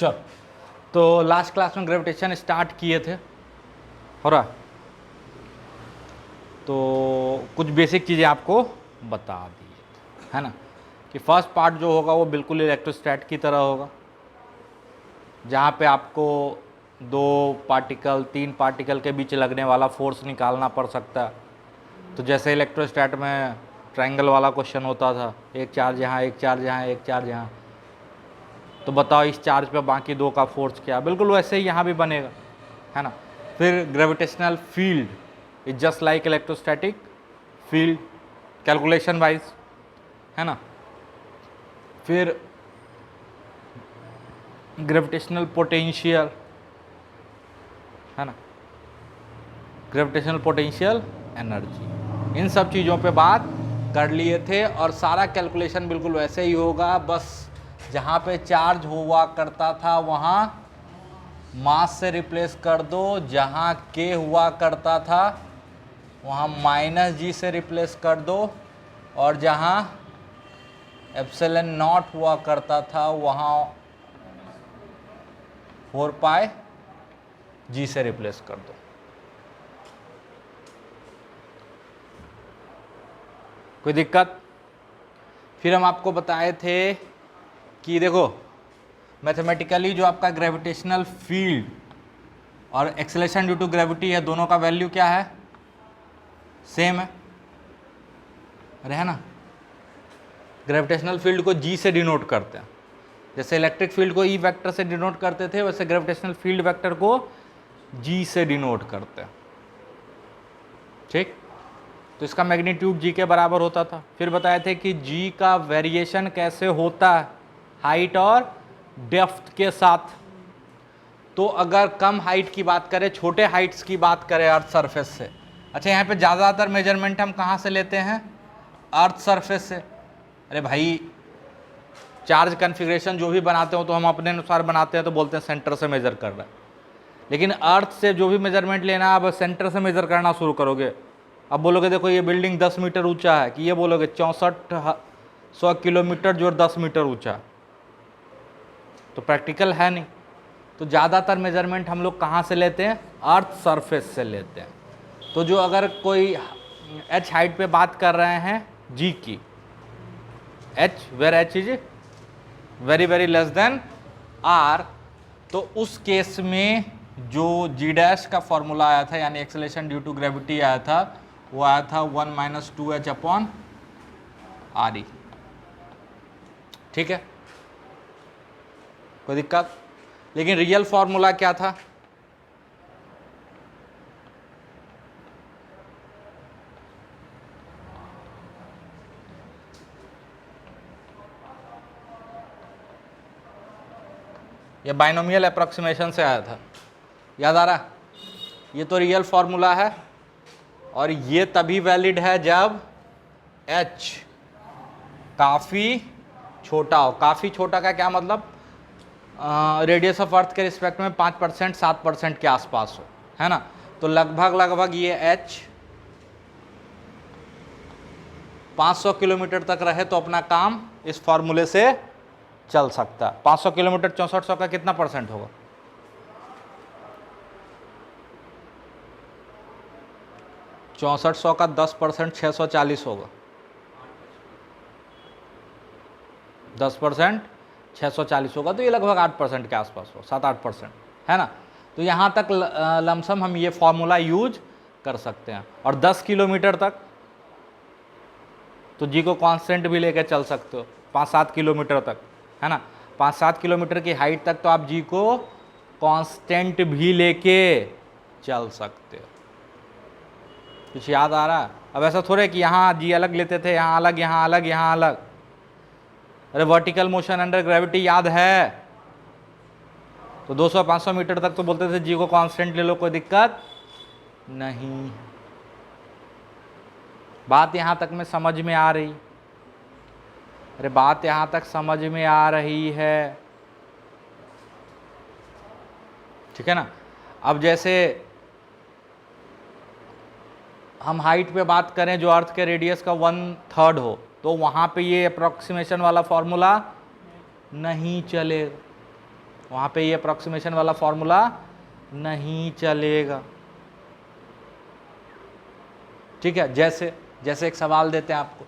चलो, तो last class में ग्रेविटेशन स्टार्ट किए थे, हो रहा, तो कुछ बेसिक चीज़ें आपको बता दी है ना, कि फर्स्ट पार्ट जो होगा वो बिल्कुल इलेक्ट्रोस्टैट की तरह होगा, जहाँ पे आपको 3 पार्टिकल के बीच लगने वाला फोर्स निकालना पड़ सकता है। तो जैसे इलेक्ट्रोस्टैट में ट्रायंगल वाला क्वेश्चन होता था, एक चार्ज यहाँ, एक चार्ज यहाँ, एक चार्ज यहाँ, तो बताओ इस चार्ज पे बाकी 2 का फोर्स क्या, बिल्कुल वैसे ही यहाँ भी बनेगा, है ना। फिर gravitational field is just like electrostatic field calculation wise, है ना। फिर ग्रेविटेशनल पोटेंशियल, है ना, ग्रेविटेशनल पोटेंशियल एनर्जी, इन सब चीज़ों पे बात कर लिए थे। और सारा कैलकुलेशन बिल्कुल वैसे ही होगा, बस जहाँ पे चार्ज हुआ करता था वहाँ मास से रिप्लेस कर दो, जहाँ के हुआ करता था वहाँ -g से रिप्लेस कर दो, और जहाँ एप्सिलॉन नॉट हुआ करता था वहाँ 4πg से रिप्लेस कर दो। कोई दिक्कत? फिर हम आपको बताए थे कि देखो मैथमेटिकली जो आपका ग्रेविटेशनल फील्ड और एक्सेलरेशन ड्यू टू ग्रेविटी है, दोनों का वैल्यू क्या है, सेम है, अरे है ना। ग्रेविटेशनल फील्ड को जी से डिनोट करते हैं, जैसे इलेक्ट्रिक फील्ड को ई वेक्टर से डिनोट करते थे, वैसे ग्रेविटेशनल फील्ड वेक्टर को जी से डिनोट करते हैं, ठीक। तो इसका मैग्नीट्यूड जी के बराबर होता था। फिर बताए थे कि जी का वेरिएशन कैसे होता है हाइट और डेप्थ के साथ। तो अगर कम हाइट की बात करें, छोटे हाइट्स की बात करें अर्थ सरफेस से, अच्छा यहाँ पे ज़्यादातर मेजरमेंट हम कहाँ से लेते हैं, अर्थ सरफेस से। अरे भाई चार्ज कन्फिग्रेशन जो भी बनाते हो तो हम अपने अनुसार बनाते हैं, तो बोलते हैं सेंटर से मेजर कर रहे हैं, लेकिन अर्थ से जो भी मेजरमेंट लेना, अब सेंटर से मेजर करना शुरू करोगे, अब बोलोगे देखो ये बिल्डिंग 10 मीटर ऊंचा है, कि ये बोलोगे 6400 किलोमीटर जो 10 मीटर ऊंचा, तो प्रैक्टिकल है नहीं। तो ज़्यादातर मेजरमेंट हम लोग कहाँ से लेते हैं, अर्थ सरफेस से लेते हैं। तो जो अगर कोई h हाइट पे बात कर रहे हैं g की, h where h is very very less than r, तो उस केस में जो g डैश का फॉर्मूला आया था, यानी एक्सेलरेशन ड्यू टू ग्रेविटी आया था, वो आया था 1 - 2h अपॉन RE, ठीक है, कोई दिक्कत? लेकिन रियल फॉर्मूला क्या था, ये बाइनोमियल अप्रॉक्सीमेशन से आया था, याद आ रहा? ये तो रियल फॉर्मूला है, और ये तभी वैलिड है जब h काफ़ी छोटा हो। काफ़ी छोटा का क्या मतलब, रेडियस ऑफ अर्थ के रिस्पेक्ट में 5% 7% के आसपास हो, है ना। तो लगभग ये h 500 किलोमीटर तक रहे तो अपना काम इस फॉर्मूले से चल सकता है। 500 किलोमीटर 6400 का कितना परसेंट होगा, 6400 का 10% 640 होगा, 10% 640 होगा, तो ये लगभग 8% के आसपास हो, 7-8%, है ना। तो यहाँ तक लमसम हम ये फॉर्मूला यूज कर सकते हैं। और 10 किलोमीटर तक तो जी को कांस्टेंट भी लेके चल सकते हो, 5-7 किलोमीटर तक, है ना। 5-7 किलोमीटर की हाइट तक तो आप जी को कांस्टेंट भी लेके चल सकते हो। कुछ याद आ रहा है? अब ऐसा थोड़े कि यहाँ जी अलग लेते थे, यहाँ अलग, यहाँ अलग, यहाँ अलग। अरे वर्टिकल मोशन अंडर ग्रेविटी याद है, तो 200-500 मीटर तक तो बोलते थे जी को कांस्टेंट ले लो, कोई दिक्कत नहीं। बात यहाँ तक में समझ में आ रही? अरे बात यहाँ तक समझ में आ रही है, ठीक है ना। अब जैसे हम हाइट पे बात करें जो अर्थ के रेडियस का 1/3 हो, तो वहाँ पे ये अप्रॉक्सीमेशन वाला फॉर्मूला नहीं चलेगा, वहाँ पे ये अप्रॉक्सीमेशन वाला फॉर्मूला नहीं चलेगा। ठीक है, जैसे जैसे एक सवाल देते हैं आपको,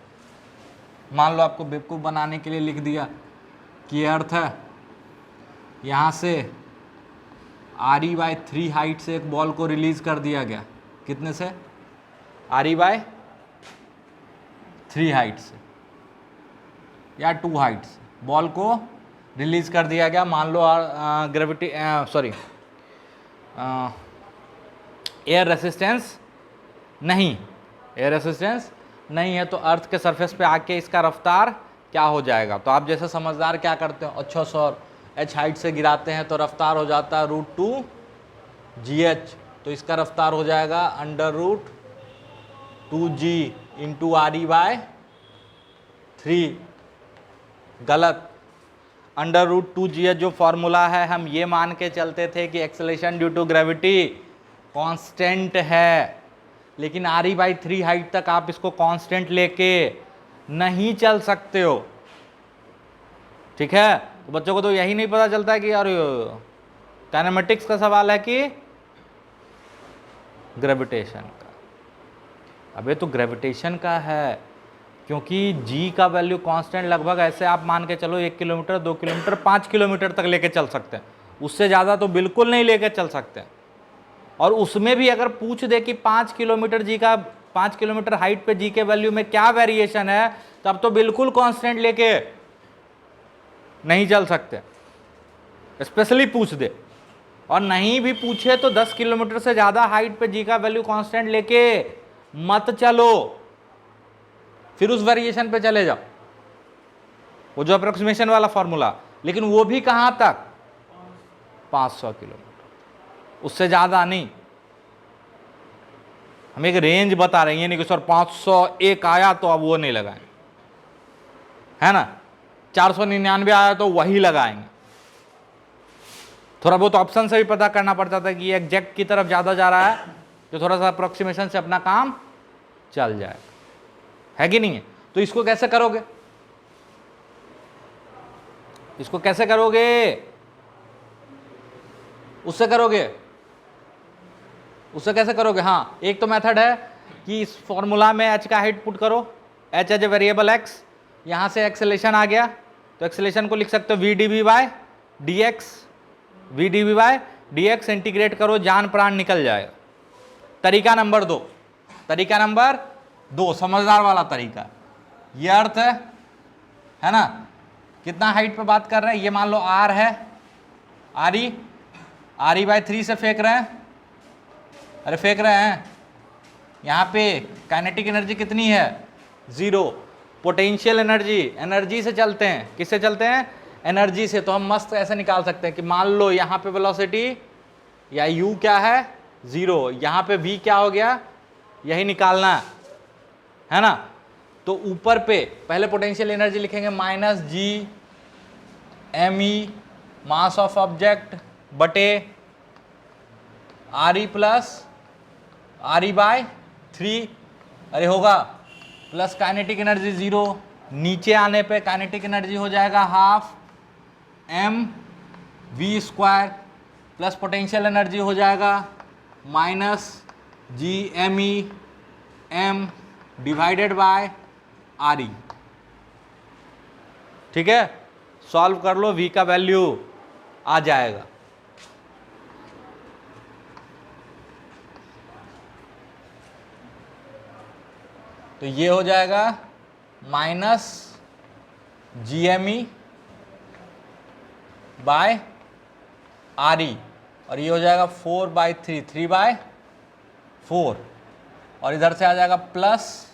मान लो आपको बेवकूफ़ बनाने के लिए लिख दिया कि ये अर्थ है, यहाँ से RE/3 हाइट से एक बॉल को रिलीज कर दिया गया। कितने से? RE/3 हाइट से या 2 हाइट से बॉल को रिलीज कर दिया गया। मान लो ग्रेविटी सॉरी एयर रेसिस्टेंस नहीं, एयर रेसिस्टेंस नहीं है, तो अर्थ के सरफेस पे आके इसका रफ्तार क्या हो जाएगा? तो आप जैसे समझदार क्या करते हो, अच्छा सर h हाइट से गिराते हैं तो रफ्तार हो जाता है √2gh, तो इसका रफ्तार हो जाएगा √2g इंटू RE/3। गलत। √2gh जो फॉर्मूला है, हम ये मान के चलते थे कि acceleration due to gravity constant है, लेकिन RE/3 हाइट तक आप इसको कांस्टेंट लेके नहीं चल सकते हो। ठीक है, तो बच्चों को तो यही नहीं पता चलता है कि यार काइनेमेटिक्स का सवाल है कि ग्रेविटेशन का। अबे तो ग्रेविटेशन का है, क्योंकि जी का वैल्यू कांस्टेंट लगभग ऐसे आप मान के चलो 1 किलोमीटर 2 किलोमीटर 5 किलोमीटर तक लेके चल सकते हैं, उससे ज़्यादा तो बिल्कुल नहीं लेके चल सकते हैं। और उसमें भी अगर पूछ दे कि 5 किलोमीटर हाइट पे जी के वैल्यू में क्या वेरिएशन है, तब तो बिल्कुल कांस्टेंट लेके नहीं चल सकते, स्पेशली पूछ दे। और नहीं भी पूछे तो 10 किलोमीटर से ज़्यादा हाइट पे जी का वैल्यू कांस्टेंट लेके मत चलो, फिर उस वेरिएशन पे चले जाओ, वो जो अप्रोक्सीमेशन वाला फॉर्मूला। लेकिन वो भी कहां तक? 500 किलोमीटर, उससे ज़्यादा नहीं। हम एक रेंज बता रहे हैं, ये नहीं कि सर 501 आया तो अब वो नहीं लगाएंगे, है ना, 499 आया तो वही लगाएंगे। थोड़ा बहुत ऑप्शन से भी पता करना पड़ता था कि ये एग्जैक्ट की तरफ ज़्यादा जा रहा है, तो थोड़ा सा अप्रोक्सीमेशन से अपना काम चल जाएगा, है कि नहीं है? तो इसको कैसे करोगे? इसको कैसे करोगे? उससे करोगे, उससे कैसे करोगे? हाँ, एक तो मेथड है कि इस फॉर्मूला में h का हाइट पुट करो, h as a variable x, यहां से एक्सेलेरेशन आ गया तो एक्सेलेरेशन को लिख सकते हो v/dv/dx, v/dv/dx इंटीग्रेट करो, जान प्राण निकल जाएगा। तरीका नंबर 2, तरीका नंबर 2 समझदार वाला तरीका, ये अर्थ है ना, कितना हाइट पे बात कर रहे हैं, ये मान लो r है, RE/3 से फेंक रहे हैं, अरे फेंक रहे हैं, यहाँ पे काइनेटिक एनर्जी कितनी है? 0। पोटेंशियल एनर्जी से चलते हैं, किससे चलते हैं? एनर्जी से। तो हम मस्त ऐसे निकाल सकते हैं कि मान लो यहाँ पे वेलोसिटी या u क्या है? 0, यहाँ पे v क्या हो गया? यही निकालना है ना। तो ऊपर पे पहले पोटेंशियल एनर्जी लिखेंगे -g me mass of object बटे RE/3, अरे होगा, प्लस काइनेटिक एनर्जी 0, नीचे आने पे काइनेटिक एनर्जी हो जाएगा ½ प्लस पोटेंशियल एनर्जी हो जाएगा -GME m divided by RE। ठीक है, सॉल्व कर लो, v का वैल्यू आ जाएगा। तो ये हो जाएगा -GME बाय RE, और ये हो जाएगा 4/3, 3/4, और इधर से आ जाएगा प्लस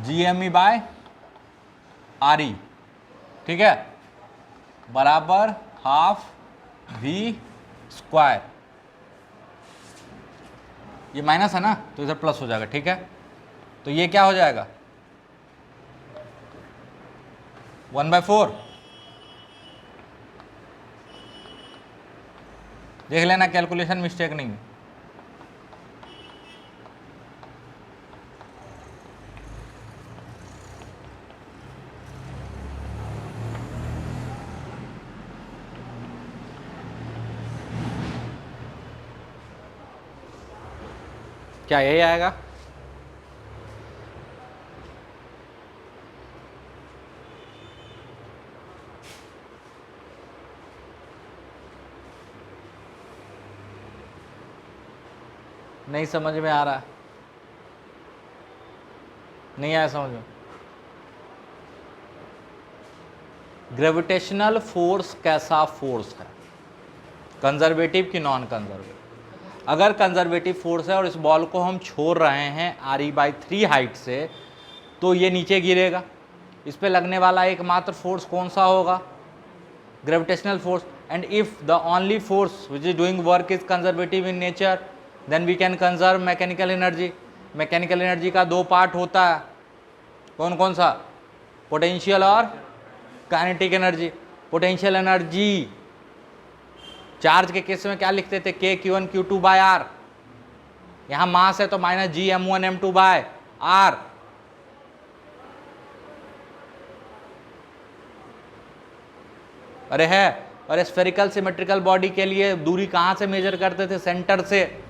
GME बाय RE। ठीक है, बराबर ½ v²। ये माइनस है ना, तो इधर प्लस हो जाएगा। ठीक है, तो ये क्या हो जाएगा? 1/4। देख लेना कैलकुलेशन मिस्टेक नहीं। क्या यही आएगा? नहीं समझ में आ रहा? नहीं आया समझ में? ग्रेविटेशनल फोर्स कैसा फोर्स है, कंजर्वेटिव कि नॉन कंजर्वेटिव? अगर कंजर्वेटिव फोर्स है और इस बॉल को हम छोड़ रहे हैं re/3 हाइट से, तो ये नीचे गिरेगा। इस पे लगने वाला एकमात्र फोर्स कौन सा होगा? Gravitational force. And if the only force which is doing work is conservative in nature, then we can conserve mechanical energy. Mechanical energy का दो पार्ट होता है, कौन कौन सा? पोटेंशियल और kinetic energy. Potential energy charge के केस में क्या लिखते थे? K(Q1Q2)/R। यहां मास है तो -G(m1m2)/R। अरे है। और स्फेरिकल सिमेट्रिकल बॉडी के लिए दूरी कहां से मेजर करते थे? सेंटर से।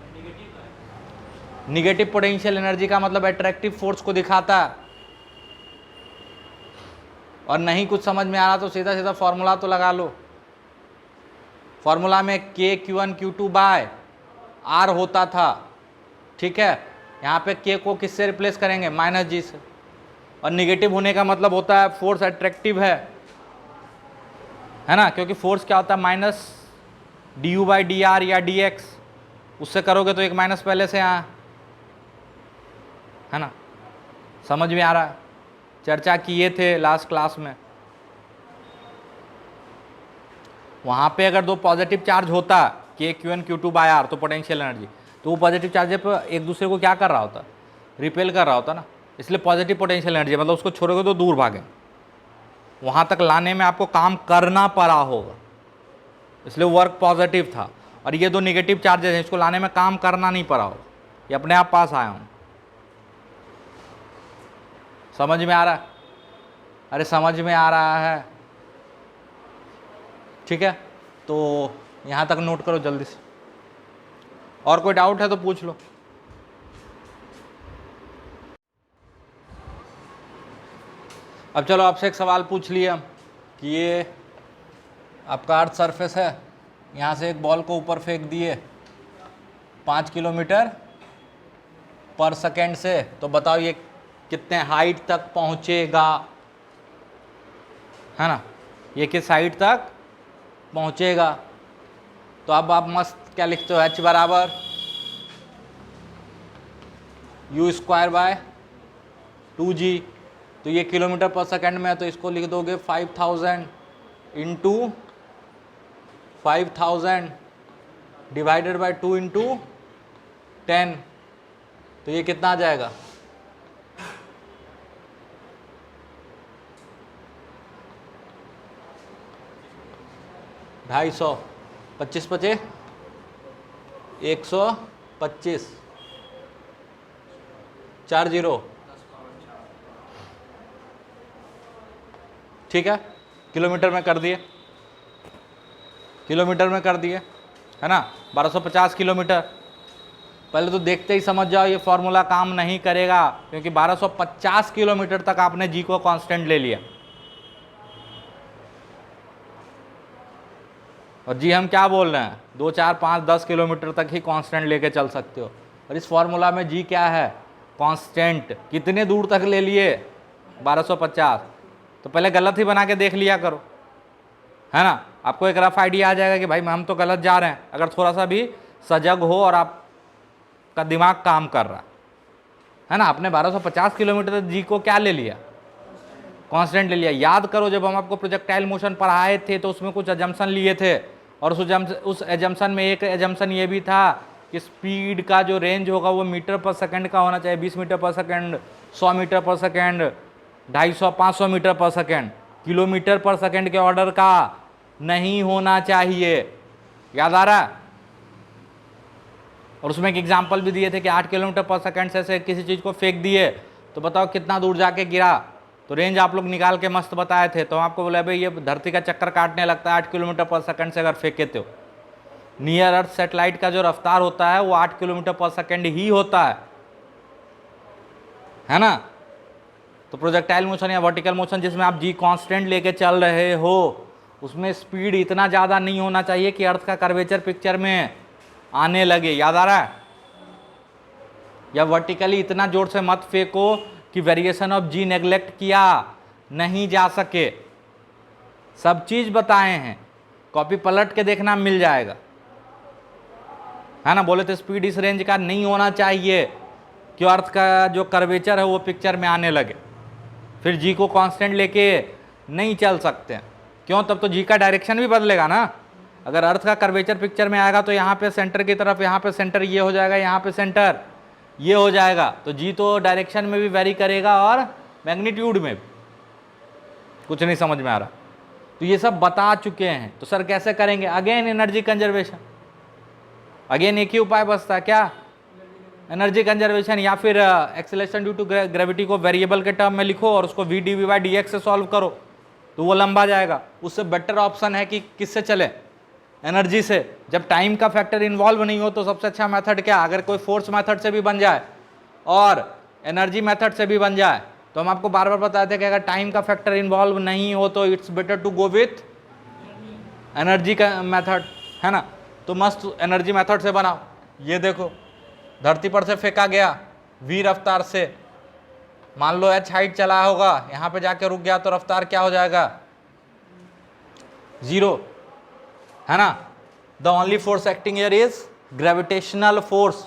निगेटिव पोटेंशियल एनर्जी का मतलब अट्रैक्टिव फोर्स को दिखाता है। और नहीं कुछ समझ में आ रहा तो सीधा सीधा फॉर्मूला तो लगा लो। फॉर्मूला में K(Q1Q2)/R होता था, ठीक है। यहाँ पे K को किससे रिप्लेस करेंगे? -G से। और निगेटिव होने का मतलब होता है फोर्स अट्रैक्टिव है ना, क्योंकि फोर्स क्या होता है? -du/dr या dx। उससे करोगे तो एक माइनस पहले से यहाँ, है ना। समझ में आ रहा है? चर्चा किए थे लास्ट क्लास में। वहां पे अगर दो पॉजिटिव चार्ज होता K(Q1Q2)/R तो पोटेंशियल एनर्जी, तो वो पॉजिटिव चार्ज पर एक दूसरे को क्या कर रहा होता? रिपेल कर रहा होता ना। इसलिए पॉजिटिव पोटेंशियल एनर्जी मतलब उसको छोड़ोगे तो दूर भागे, वहां तक लाने में आपको काम करना पड़ा होगा, इसलिए वर्क पॉजिटिव था। और ये दो निगेटिव चार्जेस हैं, इसको लाने में काम करना नहीं पड़ा होगा, ये अपने आप पास आया हूं। समझ में आ रहा है? अरे समझ में आ रहा है, ठीक है। तो यहां तक नोट करो जल्दी से। और कोई डाउट है तो पूछ लो। अब चलो आपसे एक सवाल पूछ लिए हम कि ये आपका अर्थ सरफेस है, यहाँ से एक बॉल को ऊपर फेंक दिए 5 किलोमीटर पर सेकेंड से, तो बताओ ये कितने हाइट तक पहुँचेगा, है ना। ये किस हाइट तक पहुँचेगा? तो अब आप मस्त क्या लिखते हो? H बराबर u²/2g। तो ये किलोमीटर पर सेकेंड में है, तो इसको लिख दोगे 5000 इंटू 5000 डिवाइडेड बाय 2 इंटू 10। तो ये कितना आ जाएगा? ढाई सौ 25 125 4 0, ठीक है। किलोमीटर में कर दिए, किलोमीटर में कर दिए, है ना। 1250 किलोमीटर। पहले तो देखते ही समझ जाओ ये फॉर्मूला काम नहीं करेगा, क्योंकि 1250 किलोमीटर तक आपने जी को कांस्टेंट ले लिया। और जी हम क्या बोल रहे हैं? 2 4 5 10 किलोमीटर तक ही कांस्टेंट लेके चल सकते हो। और इस फॉर्मूला में जी क्या है? कांस्टेंट। कितने दूर तक ले लिए? 1250। तो पहले गलत ही बना के देख लिया करो, है ना। आपको एक रफ आइडिया आ जाएगा कि भाई हम तो गलत जा रहे हैं, अगर थोड़ा सा भी सजग हो और आपका दिमाग काम कर रहा है ना। आपने 1250 किलोमीटर जी को क्या ले लिया? कांस्टेंट ले लिया। याद करो जब हम आपको प्रोजेक्टाइल मोशन पढ़ाए थे तो उसमें कुछ एजम्पशन लिए थे, और उस एजम्पशन में एक एजम्पशन ये भी था कि स्पीड का जो रेंज होगा वो मीटर पर सेकंड का होना चाहिए। 20 मीटर पर सेकंड, 100 मीटर पर सेकंड, 250 500 मीटर पर सेकंड, किलोमीटर पर सेकंड के ऑर्डर का नहीं होना चाहिए। याद आ रहा है? और उसमें एक एग्जाम्पल भी दिए थे कि 8 किलोमीटर पर सेकंड से किसी चीज़ को फेंक दिए तो बताओ कितना दूर जाके गिरा। तो रेंज आप लोग निकाल के मस्त बताए थे। तो आपको बोला भाई ये धरती का चक्कर काटने लगता है 8 किलोमीटर पर सेकंड से अगर फेंके तो नियर अर्थ सैटेलाइट का जो रफ्तार होता है वो 8 किलोमीटर पर सेकंड ही होता है। है ना। तो प्रोजेक्टाइल मोशन या वर्टिकल मोशन जिसमें आप जी कांस्टेंट लेके चल रहे हो, उसमें स्पीड इतना ज़्यादा नहीं होना चाहिए कि अर्थ का कर्वेचर पिक्चर में आने लगे, याद आ रहा है। या वर्टिकली इतना जोर से मत फेंको कि वेरिएशन ऑफ जी नेग्लेक्ट किया नहीं जा सके। सब चीज़ बताए हैं, कॉपी पलट के देखना मिल जाएगा, है ना। बोले तो स्पीड इस रेंज का नहीं होना चाहिए कि अर्थ का जो कर्वेचर है वो पिक्चर में आने लगे, फिर जी को कांस्टेंट लेके नहीं चल सकते। क्यों? तब तो जी का डायरेक्शन भी बदलेगा ना। अगर अर्थ का कर्वेचर पिक्चर में आएगा तो यहाँ पे सेंटर की तरफ, यहाँ पे सेंटर ये हो जाएगा, यहाँ पे सेंटर ये हो जाएगा, तो जी तो डायरेक्शन में भी वेरी करेगा और मैग्नीट्यूड में भी। कुछ नहीं समझ में आ रहा, तो ये सब बता चुके हैं। तो सर कैसे करेंगे? अगेन एनर्जी कंजर्वेशन, अगेन एक ही उपाय बचता है, क्या? एनर्जी कंजर्वेशन, या फिर एक्सेलरेशन ड्यू टू ग्रेविटी को वेरिएबल के टर्म में लिखो और उसको V D V by D X से सॉल्व करो, तो वो लंबा जाएगा। उससे बेटर ऑप्शन है कि किससे चले? एनर्जी से। जब टाइम का फैक्टर इन्वॉल्व नहीं हो तो सबसे अच्छा मेथड क्या? अगर कोई फोर्स मेथड से भी बन जाए और एनर्जी मेथड से भी बन जाए, तो हम आपको बार बार बताते हैं कि अगर टाइम का फैक्टर इन्वॉल्व नहीं हो तो it's better to go with energy का मेथड, है ना। तो मस्त एनर्जी मेथड से बनाओ। ये देखो, धरती पर से फेंका गया v रफ्तार से, मान लो h हाइट चला होगा, यहाँ पे जाके रुक गया तो रफ्तार क्या हो जाएगा? 0, है ना। The only force acting here is gravitational force,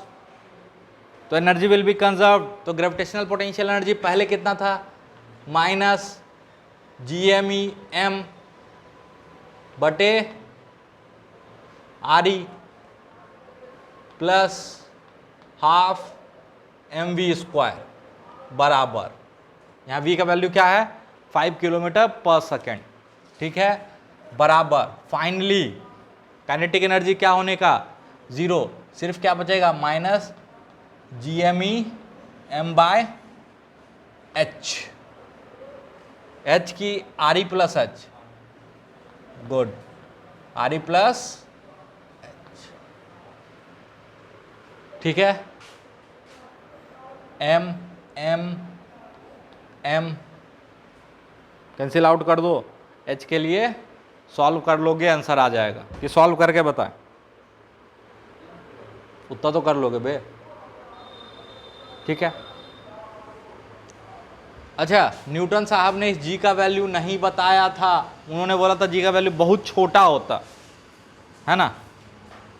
तो एनर्जी विल बी कंजर्व। तो ग्रेविटेशनल पोटेंशियल एनर्जी पहले कितना था? माइनस GME_m बटे RE प्लस हाफ mv² बराबर, यहाँ v का वैल्यू क्या है? 5 किलोमीटर पर सेकेंड, ठीक है, बराबर। फाइनली काइनेटिक एनर्जी क्या होने का? 0। सिर्फ क्या बचेगा? माइनस GME_m/h, h की RE plus h, good, RE plus h, ठीक है। m m m cancel out कर दो, h के लिए सॉल्व कर लोगे, आंसर आ जाएगा। कि सॉल्व करके बताएं, उतना तो कर लोगे बे, ठीक है। अच्छा, न्यूटन साहब ने इस जी का वैल्यू नहीं बताया था, उन्होंने बोला था जी का वैल्यू बहुत छोटा होता, है ना।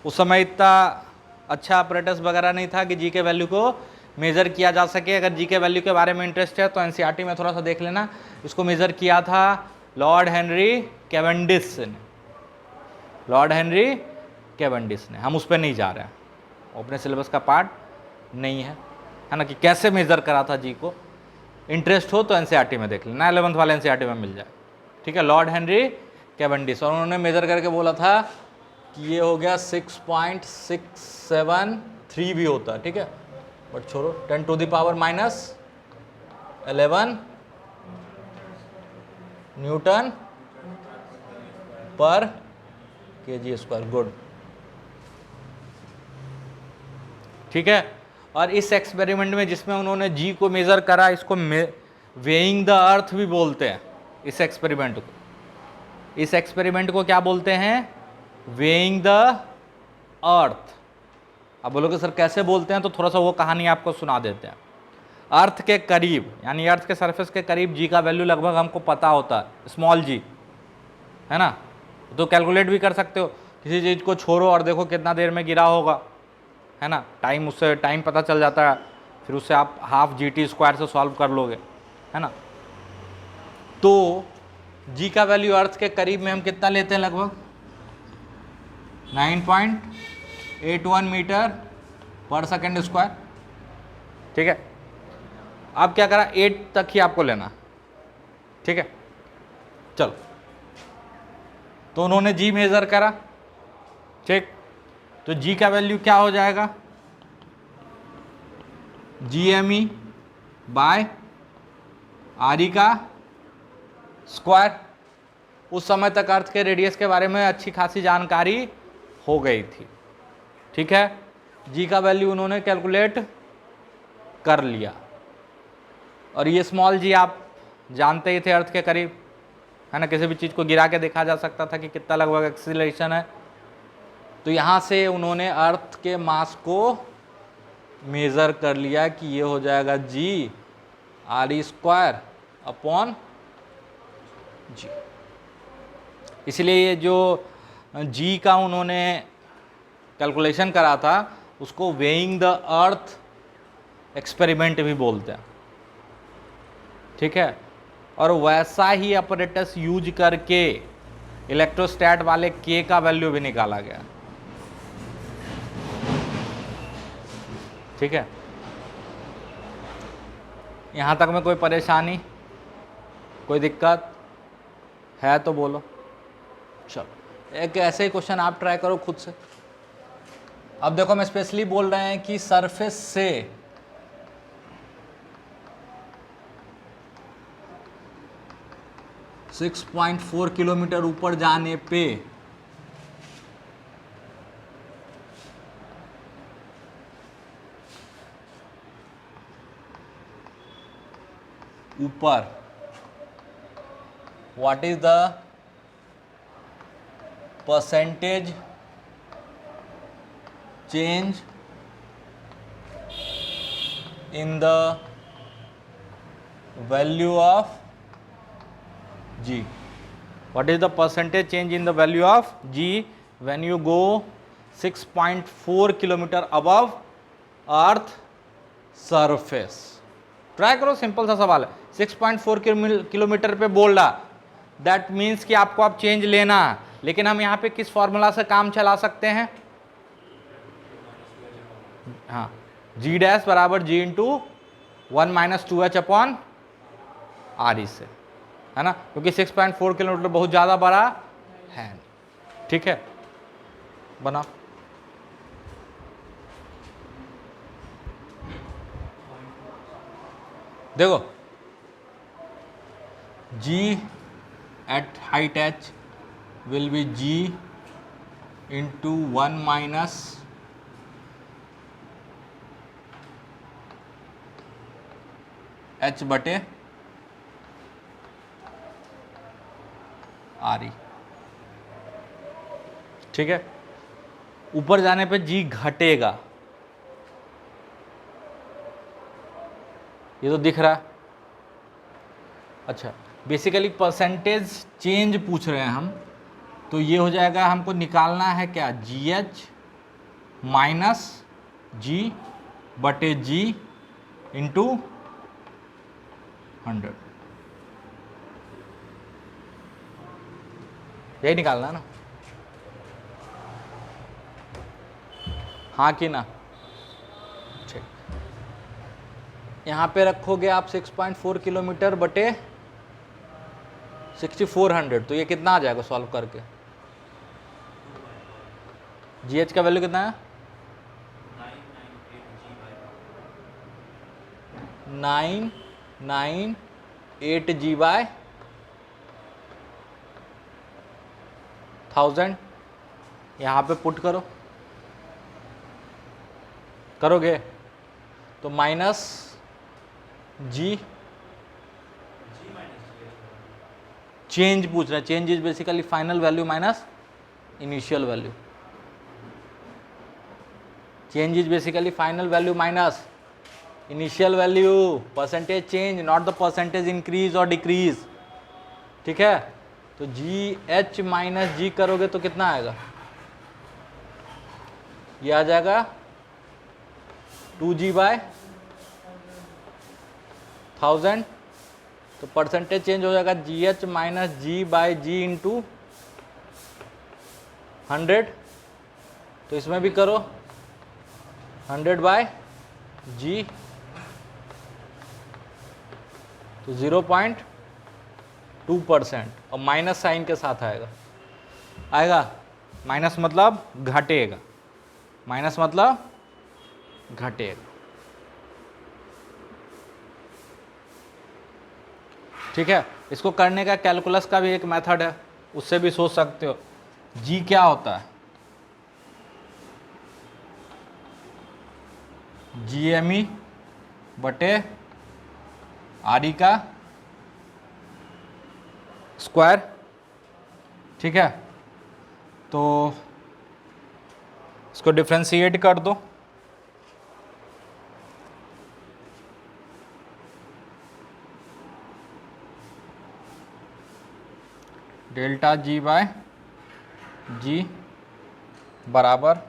उस समय इतना अच्छा अपरेटस वगैरह नहीं था कि जी के वैल्यू को मेज़र किया जा सके। अगर जी के वैल्यू के बारे में इंटरेस्ट है तो एनसीईआरटी में थोड़ा सा देख लेना। इसको मेज़र किया था लॉर्ड हेनरी कैवेंडिश ने, लॉर्ड हेनरी कैवेंडिश ने। हम उस पर नहीं जा रहे हैं, अपने सिलेबस का पार्ट नहीं है ना, कि कैसे मेज़र करा था जी को। इंटरेस्ट हो तो एनसीईआरटी में देख लेना, 11th वाले एनसीईआरटी में मिल जाए, ठीक है। लॉर्ड हेनरी कैवेंडिश, और उन्होंने मेज़र करके बोला था कि ये हो गया 6.673 भी होता है, ठीक है, बट छोड़ो, 10⁻⁻11 न्यूटन पर kg², गुड, ठीक है। और इस एक्सपेरिमेंट में जिसमें उन्होंने जी को मेज़र करा, इसको वेइंग द अर्थ भी बोलते हैं। इस एक्सपेरिमेंट को क्या बोलते हैं? Weighing the earth. अब बोलोगे सर कैसे बोलते हैं, तो थोड़ा सा वो कहानी आपको सुना देते हैं। अर्थ के करीब, यानी अर्थ के सरफेस के करीब जी का वैल्यू लगभग हमको पता होता है, स्मॉल जी, है ना। तो कैलकुलेट भी कर सकते हो, किसी चीज़ को छोड़ो और देखो कितना देर में गिरा होगा, है ना। टाइम, उससे टाइम पता चल जाता है, फिर उससे आप हाफ GT² से सॉल्व कर लोगे, है ना। तो जी का वैल्यू अर्थ के करीब में हम कितना लेते हैं? लगभग 9.81 मीटर पर सेकेंड स्क्वायर, ठीक है। अब क्या करा? 8 तक ही आपको लेना, ठीक है। चलो, तो उन्होंने जी मेज़र करा, ठीक। तो जी का वैल्यू क्या हो जाएगा? GME/RE का स्क्वायर। उस समय तक अर्थ के रेडियस के बारे में अच्छी खासी जानकारी हो गई थी, ठीक है। जी का वैल्यू उन्होंने कैलकुलेट कर लिया, और ये स्मॉल जी आप जानते ही थे अर्थ के करीब, है ना, किसी भी चीज़ को गिरा के देखा जा सकता था कि कितना लगभग एक्सीलरेशन है। तो यहाँ से उन्होंने अर्थ के मास को मेज़र कर लिया कि ये हो जाएगा जी r² अपॉन जी। इसलिए ये जो जी का उन्होंने कैलकुलेशन करा था उसको वेइंग द अर्थ एक्सपेरिमेंट भी बोलते हैं, ठीक है। और वैसा ही अपरेटस यूज करके इलेक्ट्रोस्टैट वाले के का वैल्यू भी निकाला गया, ठीक है। यहाँ तक में कोई परेशानी, कोई दिक्कत है तो बोलो। चलो एक ऐसे ही क्वेश्चन आप ट्राई करो खुद से। अब देखो हम स्पेशली बोल रहे हैं कि सरफेस से सिक्स 6.4 किलोमीटर ऊपर जाने पे ऊपर what is the percentage change in the value of g? What is the percentage change in the value of g when you go 6.4 kilometre above earth surface? Try करो, simple सा सवाल है। 6.4 kilometre पे बोल रहा, दैट मीन्स कि आपको अब चेंज लेना है, लेकिन हम यहाँ पे किस फॉर्मूला से काम चला सकते हैं? हाँ, g डैश बराबर g into 1 - 2h upon r से, है ना, क्योंकि 6.4 किलोमीटर बहुत ज़्यादा बड़ा है, ठीक है। बनाओ। देखो g at height h will be g into 1 minus h बटे आर ई, ठीक है। ऊपर जाने पे जी घटेगा, ये तो दिख रहा है। अच्छा, बेसिकली परसेंटेज चेंज पूछ रहे हैं हम, तो ये हो जाएगा, हमको निकालना है क्या, जी एच माइनस जी बटे जी इंटू 100, यही निकालना है ना, हाँ कि ना? ठीक, यहाँ पे रखोगे आप 6.4 किलोमीटर बटे 6400, तो ये कितना आ जाएगा सॉल्व करके? जी एच का वैल्यू कितना है? 998 जी बाय 1000, यहाँ पे पुट करो, करोगे तो माइनस जी, चेंज पूछ रहे हैं, change is basically final value minus initial value, change is basically final value minus initial value, percentage change, not the percentage increase और डिक्रीज, ठीक है। तो जी एच माइनस जी करोगे तो कितना आएगा? ये आ जाएगा 2g बाय 1000, तो परसेंटेज चेंज हो जाएगा जी एच माइनस जी बाय जी इंटू 100, तो इसमें भी करो 100 बाय जी, तो 0.2% और माइनस साइन के साथ आएगा, आएगा माइनस मतलब घटेगा, माइनस मतलब घटेगा, ठीक है। इसको करने का कैलकुलस का भी एक मेथड है, उससे भी सोच सकते हो। जी क्या होता है? GME बटे आर ई का स्क्वायर, ठीक है। तो इसको डिफ्रेंशिएट कर दो, डेल्टा जी बाय जी बराबर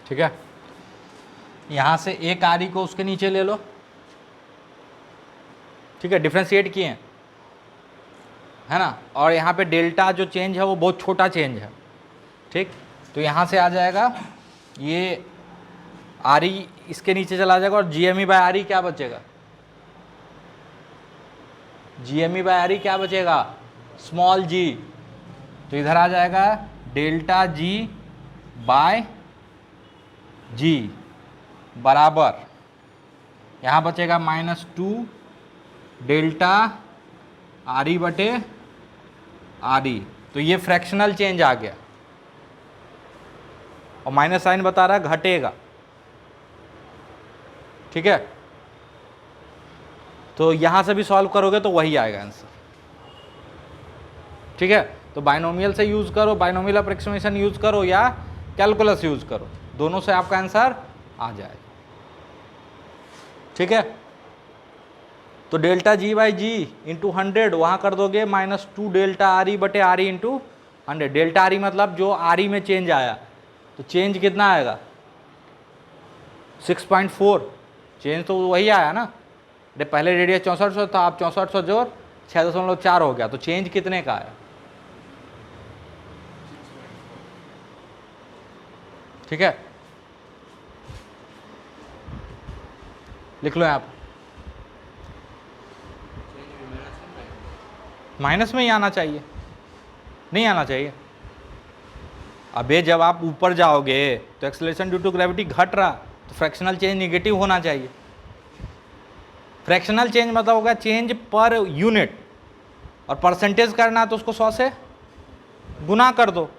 ठीक है। यहां से एक आर ई को उसके नीचे ले लो, ठीक है, डिफ्रेंशिएट किए है ना। और यहाँ पे डेल्टा जो चेंज है वो बहुत छोटा चेंज है, ठीक। तो यहाँ से आ जाएगा ये आर ई इसके नीचे चला जाएगा और G M E by R E क्या बचेगा, G M E by R E क्या बचेगा, स्मॉल जी। तो इधर आ जाएगा डेल्टा जी बाय जी बराबर, यहाँ बचेगा -2 डेल्टा आर ई बटे आर ई। तो ये फ्रैक्शनल चेंज आ गया और माइनस साइन बता रहा है घटेगा, ठीक है। तो यहां से भी सॉल्व करोगे तो वही आएगा आंसर, ठीक है। तो बाइनोमियल से यूज करो, बाइनोमियल अप्रोक्सीमेशन यूज करो या कैलकुलस यूज करो, दोनों से आपका आंसर आ जाएगा, ठीक है। तो delta G by G into 100 वहां कर दोगे -2 डेल्टा आर ई बटे R E into 100। Delta R E मतलब जो आर ई में चेंज आया, तो चेंज कितना आएगा 6.4, चेंज तो वही आया ना, पहले रेडियस 6400 था, अब 6400 जोड़ 6.4 हो गया, तो चेंज कितने का आया, ठीक है। लिख लो आप, माइनस में ही आना चाहिए, नहीं आना चाहिए। अबे जब आप ऊपर जाओगे तो एक्सेलरेशन ड्यू टू ग्रेविटी घट रहा, तो फ्रैक्शनल चेंज निगेटिव होना चाहिए। फ्रैक्शनल चेंज मतलब होगा चेंज पर यूनिट, और परसेंटेज करना है तो उसको 100 से गुना कर दो।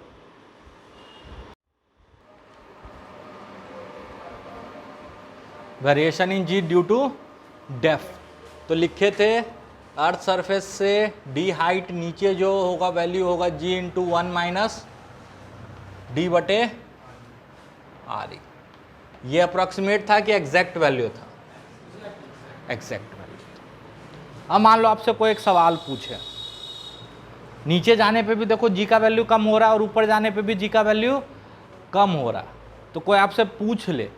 Variation in G due to depth, तो लिखे थे अर्थ सरफेस से डी हाइट नीचे जो होगा वैल्यू होगा जी इंटू 1 माइनस डी बटे आर ई। ये अप्रॉक्सीमेट था कि एग्जैक्ट वैल्यू था, एग्जैक्ट वैल्यू। अब मान लो आपसे कोई एक सवाल पूछे, नीचे जाने पे भी देखो जी का वैल्यू कम हो रहा है और ऊपर जाने पे भी जी का वैल्यू कम हो रहा है, तो कोई आपसे पूछ ले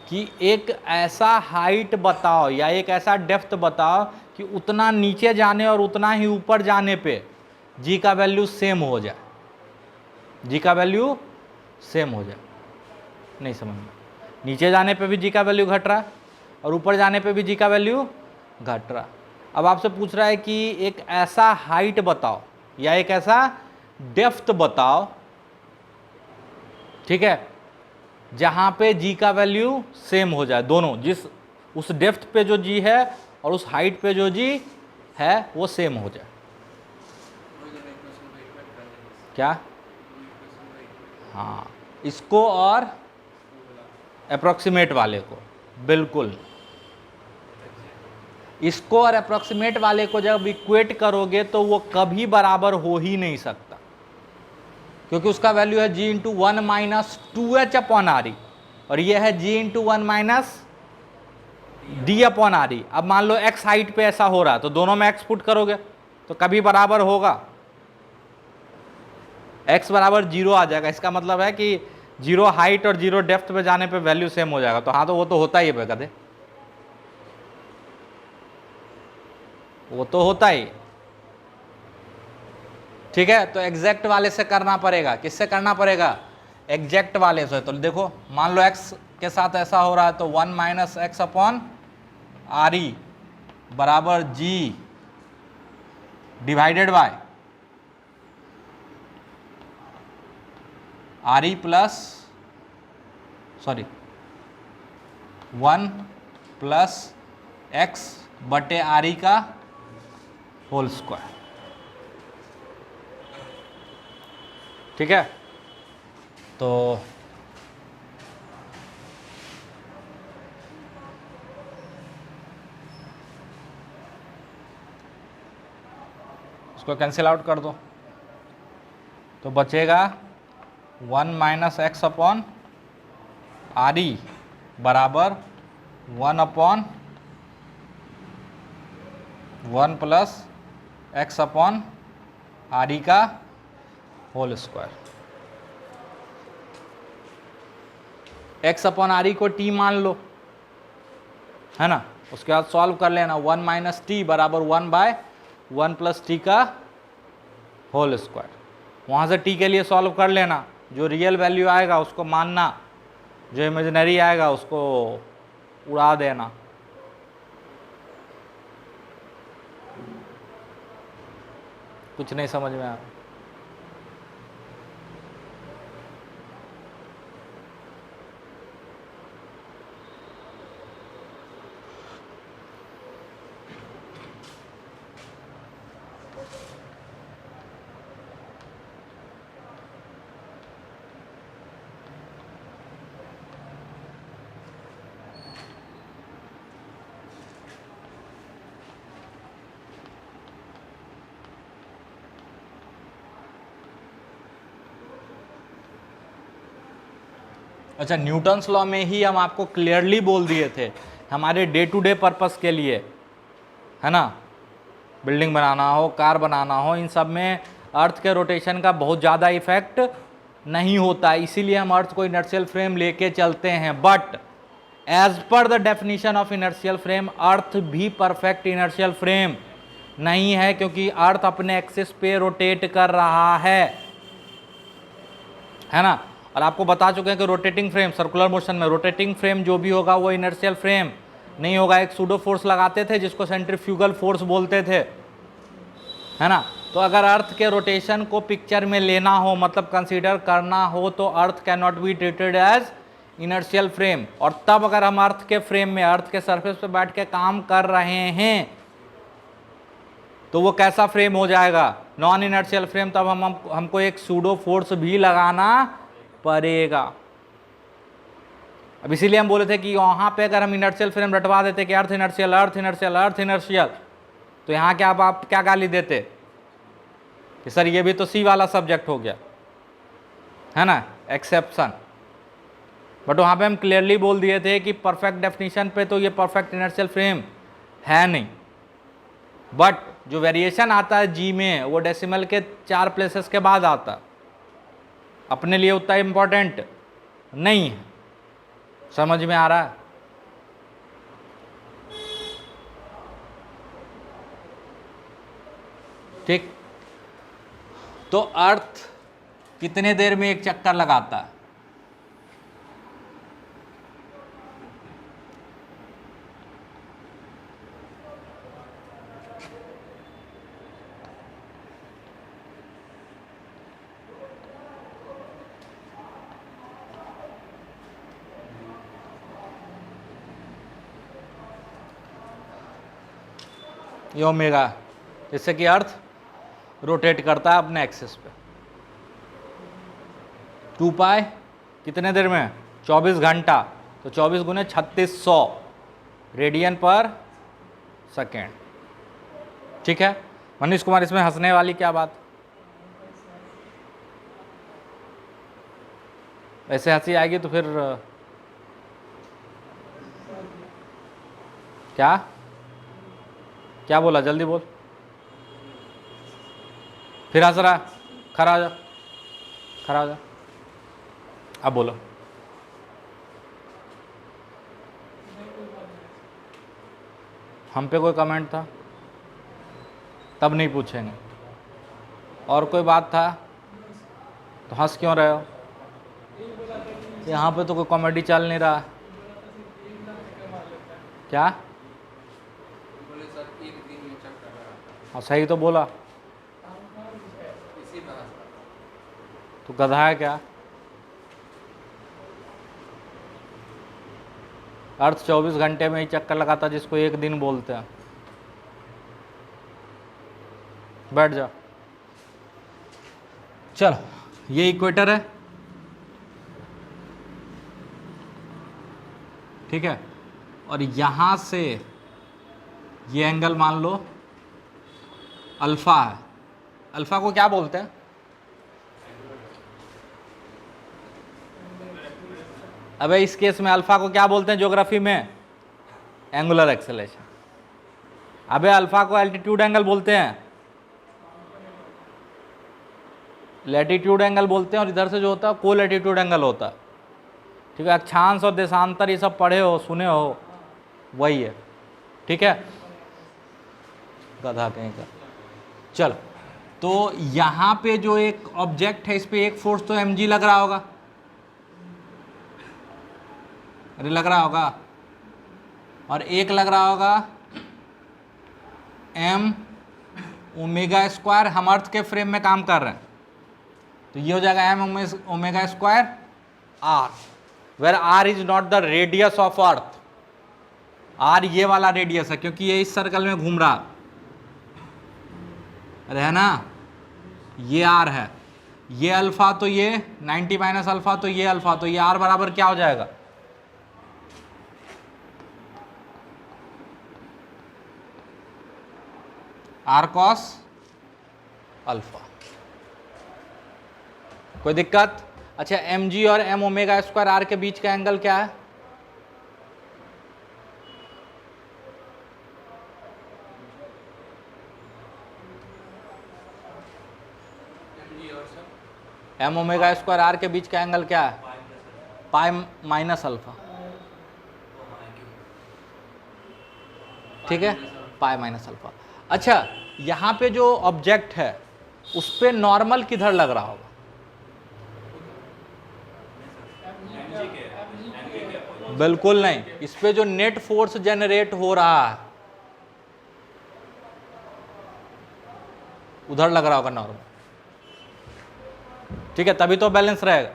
कि एक ऐसा हाइट बताओ या एक ऐसा डेप्थ बताओ कि उतना नीचे जाने और उतना ही ऊपर जाने पे जी का वैल्यू सेम हो जाए, जी का वैल्यू सेम हो जाए। नहीं समझ में, नीचे जाने पे भी जी का वैल्यू घट रहा है और ऊपर जाने पे भी जी का वैल्यू घट रहा। अब आपसे पूछ रहा है कि एक ऐसा हाइट बताओ या एक ऐसा डेप्थ बताओ, ठीक है, जहां पे जी का वैल्यू सेम हो जाए, दोनों जिस उस डेप्थ पे जो जी है और उस हाइट पे जो जी है वो सेम हो जाए। क्या? हाँ, इसको और अप्रॉक्सीमेट वाले को, बिल्कुल इसको और अप्रॉक्सीमेट वाले को जब इक्वेट करोगे तो वो कभी बराबर हो ही नहीं सकता, क्योंकि उसका वैल्यू है G into 1 minus 2h upon R E और ये है G into 1 minus D upon R E. अब मान लो x हाइट पे ऐसा हो रहा तो दोनों में x पुट करोगे तो कभी बराबर होगा, x बराबर 0 आ जाएगा। इसका मतलब है कि 0 हाइट और 0 डेप्थ पे जाने पे वैल्यू सेम हो जाएगा। तो हाँ, तो वो तो होता ही है कदे, वो तो होता ही, ठीक है। तो एग्जैक्ट वाले से करना पड़ेगा, किससे करना पड़ेगा, एग्जैक्ट वाले से। तो देखो मान लो x के साथ ऐसा हो रहा है, तो 1 minus X upon R E बराबर g divided by R E plus 1 plus x बटे आर ई का होल स्क्वायर, ठीक है। तो इसको कैंसिल आउट कर दो, तो बचेगा 1 minus X upon R E बराबर 1 अपॉन 1 plus X upon R E का whole square. X upon R E को टी मान लो, है ना। उसके बाद सॉल्व कर लेना, 1 माइनस टी बराबर 1 बाय 1 प्लस टी का होल स्क्वायर। वहाँ से टी के लिए सॉल्व कर लेना, जो रियल वैल्यू आएगा उसको मानना, जो इमेजिनरी आएगा उसको उड़ा देना। कुछ नहीं समझ में आ रहा। अच्छा, न्यूटन्स लॉ में ही हम आपको क्लियरली बोल दिए थे, हमारे डे टू डे पर्पस के लिए, है ना, बिल्डिंग बनाना हो, कार बनाना हो, इन सब में अर्थ के रोटेशन का बहुत ज़्यादा इफेक्ट नहीं होता, इसीलिए हम अर्थ को इनर्शियल फ्रेम लेके चलते हैं। But as per the definition of inertial frame, earth भी परफेक्ट इनर्शियल फ्रेम नहीं है, क्योंकि अर्थ अपने एक्सिस पे रोटेट कर रहा है ना। और आपको बता चुके हैं कि रोटेटिंग फ्रेम, सर्कुलर मोशन में रोटेटिंग फ्रेम जो भी होगा वो इनर्शियल फ्रेम नहीं होगा। एक सूडो फोर्स लगाते थे जिसको सेंट्रीफ्यूगल फोर्स बोलते थे, है ना। तो अगर अर्थ के रोटेशन को पिक्चर में लेना हो, मतलब कंसीडर करना हो, तो earth can not be treated as inertial frame. और तब अगर हम अर्थ के फ्रेम में, अर्थ के सरफेस पे बैठ के काम कर रहे हैं, तो वो कैसा फ्रेम हो जाएगा, नॉन इनर्शियल फ्रेम। तब हमको एक सूडो फोर्स भी लगाना पड़ेगा। अब इसीलिए हम बोले थे कि वहां पे अगर हम इनर्शियल फ्रेम रटवा देते कि अर्थ इनर्शियल, अर्थ इनर्शियल, अर्थ इनर्शियल, तो यहाँ क्या आप क्या गाली देते कि सर ये भी तो सी वाला सब्जेक्ट हो गया, है ना, एक्सेप्शन। बट वहां पे हम क्लियरली बोल दिए थे कि परफेक्ट डेफिनेशन पे तो ये परफेक्ट इनर्शियल फ्रेम है नहीं। बट जो वेरिएशन आता है जी में, वो डेसिमल के 4 प्लेसेस के बाद आता है, अपने लिए उतना इंपॉर्टेंट नहीं है। समझ में आ रहा है? ठीक। तो अर्थ कितने देर में एक चक्कर लगाता है? ये ओमेगा, जिससे कि अर्थ रोटेट करता है अपने एक्सिस पे। 2 पाई कितने देर में? 24 घंटा। तो 24 गुने 3600 रेडियन पर सेकेंड। ठीक है मनीष कुमार, इसमें हंसने वाली क्या बात? ऐसे हंसी आएगी तो फिर क्या क्या बोला, जल्दी बोल। फिर हंस रहा, खड़ा हो जा, खड़ा हो जा, अब बोलो। हम पे कोई कमेंट था? तब नहीं पूछेंगे। और कोई बात था तो हंस क्यों रहे हो? यहाँ पे तो कोई कॉमेडी चल नहीं रहा। क्या? हाँ सही तो बोला। तो गधा है क्या? अर्थ 24 घंटे में ही चक्कर लगाता जिसको एक दिन बोलते हैं। बैठ जा। चलो, ये इक्वेटर है, ठीक है, और यहां से ये एंगल मान लो अल्फा है। अल्फा को क्या बोलते हैं? अबे इस केस में अल्फा को क्या बोलते हैं ज्योग्राफी में? Angular acceleration. अबे अल्फा को एल्टीट्यूड एंगल बोलते हैं, लैटिट्यूड एंगल बोलते हैं, और इधर से जो होता है को लैटिट्यूड एंगल होता है, ठीक है। अक्षांश और देशांतर ये सब पढ़े हो, सुने हो, वही है, ठीक है। गधा कहीं का। चलो, तो यहां पे जो एक ऑब्जेक्ट है इस पे एक फोर्स तो mg लग रहा होगा, अरे लग रहा होगा, और एक लग रहा होगा m ओमेगा स्क्वायर। हम अर्थ के फ्रेम में काम कर रहे हैं, तो ये हो जाएगा m omega square r, where r is not the radius of earth. r ये वाला रेडियस है क्योंकि ये इस सर्कल में घूम रहा, अरे है ना, ये r है, ये अल्फा तो ये 90 माइनस अल्फा तो ये अल्फा, तो ये r बराबर क्या हो जाएगा? r cos alpha. कोई दिक्कत? अच्छा, mg और m ओमेगा स्क्वायर r के बीच का एंगल क्या है? m ओमेगा स्क्वायर r के बीच का एंगल क्या है? पाई माइनस अल्फा, ठीक है, पाई माइनस अल्फा। अच्छा, यहाँ पे जो ऑब्जेक्ट है उस पे नॉर्मल किधर लग रहा होगा? बिल्कुल नहीं, इस पे जो नेट फोर्स जनरेट हो रहा है उधर लग रहा होगा नॉर्मल, ठीक है, तभी तो बैलेंस रहेगा।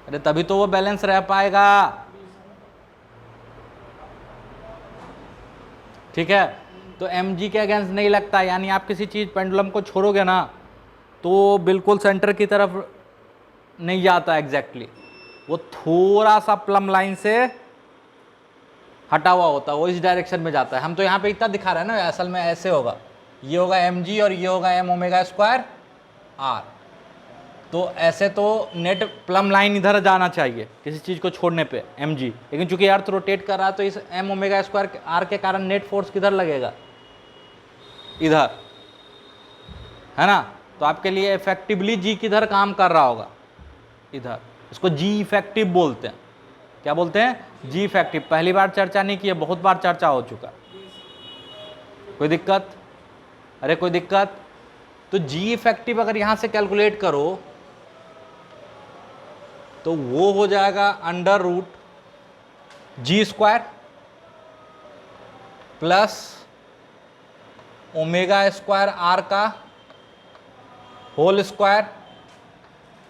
अरे तभी तो वो बैलेंस रह पाएगा, ठीक है। तो mg के अगेंस्ट नहीं लगता, यानी आप किसी चीज पेंडुलम को छोड़ोगे ना तो बिल्कुल सेंटर की तरफ नहीं जाता एग्जैक्टली, वो थोड़ा सा प्लम लाइन से हटा हुआ होता है, वो इस डायरेक्शन में जाता है। हम तो यहाँ पे इतना दिखा रहे हैं ना, असल में ऐसे होगा, ये होगा mg और ये होगा m ओमेगा स्क्वायर r। तो ऐसे तो नेट प्लम लाइन इधर जाना चाहिए किसी चीज़ को छोड़ने पे mg, लेकिन चूंकि अर्थ रोटेट कर रहा है तो इस m ओमेगा स्क्वायर r के कारण नेट फोर्स किधर लगेगा? इधर, है ना। तो आपके लिए इफेक्टिवली g किधर काम कर रहा होगा? इधर। इसको g इफेक्टिव बोलते हैं। क्या बोलते हैं? g effective. पहली बार चर्चा नहीं की है, बहुत बार चर्चा हो चुका। कोई दिक्कत? अरे कोई दिक्कत? तो g इफेक्टिव अगर यहां से कैलकुलेट करो तो वो हो जाएगा under root G square plus omega square R का whole square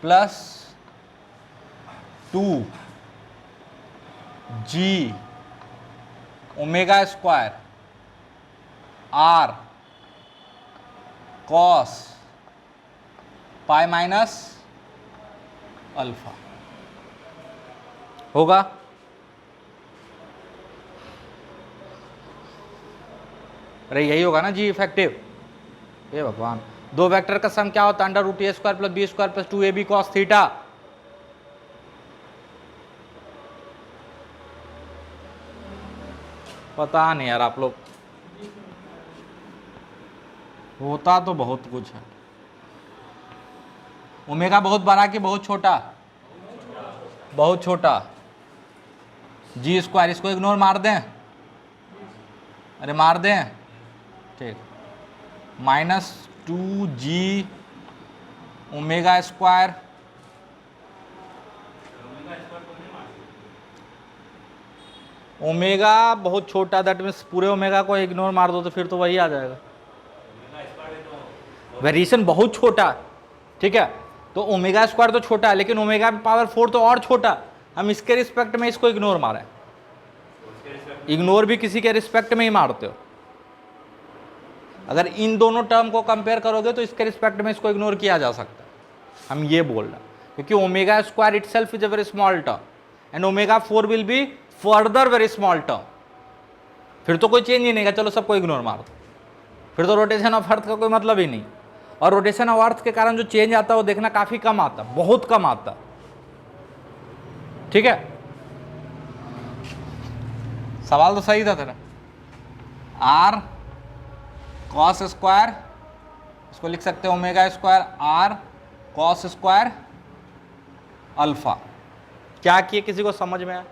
plus 2 G omega square R cos pi minus alpha होगा। अरे यही होगा ना जी इफेक्टिव। ये भगवान, दो वेक्टर का सम क्या होता है? Under root A square plus B square plus 2ab cos theta. पता नहीं यार, आप लोग, होता तो बहुत कुछ है। ओमेगा बहुत बड़ा कि बहुत छोटा? बहुत छोटा। जी स्क्वायर, इसको इग्नोर मार दें, अरे मार दें, ठीक, -2g ओमेगा स्क्वायर ओमेगा बहुत छोटा, दैट मीन्स पूरे ओमेगा को इग्नोर मार दो तो फिर तो वही आ जाएगा। वेरिएशन बहुत छोटा, ठीक है, तो ओमेगा स्क्वायर तो छोटा है, लेकिन ओमेगा पावर 4 तो और छोटा, हम इसके रिस्पेक्ट में इसको इग्नोर मारे। इग्नोर भी किसी के रिस्पेक्ट में ही मारते हो। अगर इन दोनों टर्म को कंपेयर करोगे तो इसके रिस्पेक्ट में इसको इग्नोर किया जा सकता है, हम ये बोल रहे हैं, क्योंकि omega square itself is a very small term and omega 4 will be further very small term. फिर तो कोई चेंज ही नहीं है, चलो सबको इग्नोर मार दो, फिर तो रोटेशन ऑफ अर्थ का कोई मतलब ही नहीं। और रोटेशन ऑफ अर्थ के कारण जो चेंज आता है वो देखना काफी कम आता, बहुत कम आता, ठीक है। सवाल तो सही था तेरा। आर कॉस स्क्वायर, इसको लिख सकते हैं omega square R cos square alpha. क्या किए, किसी को समझ में आया?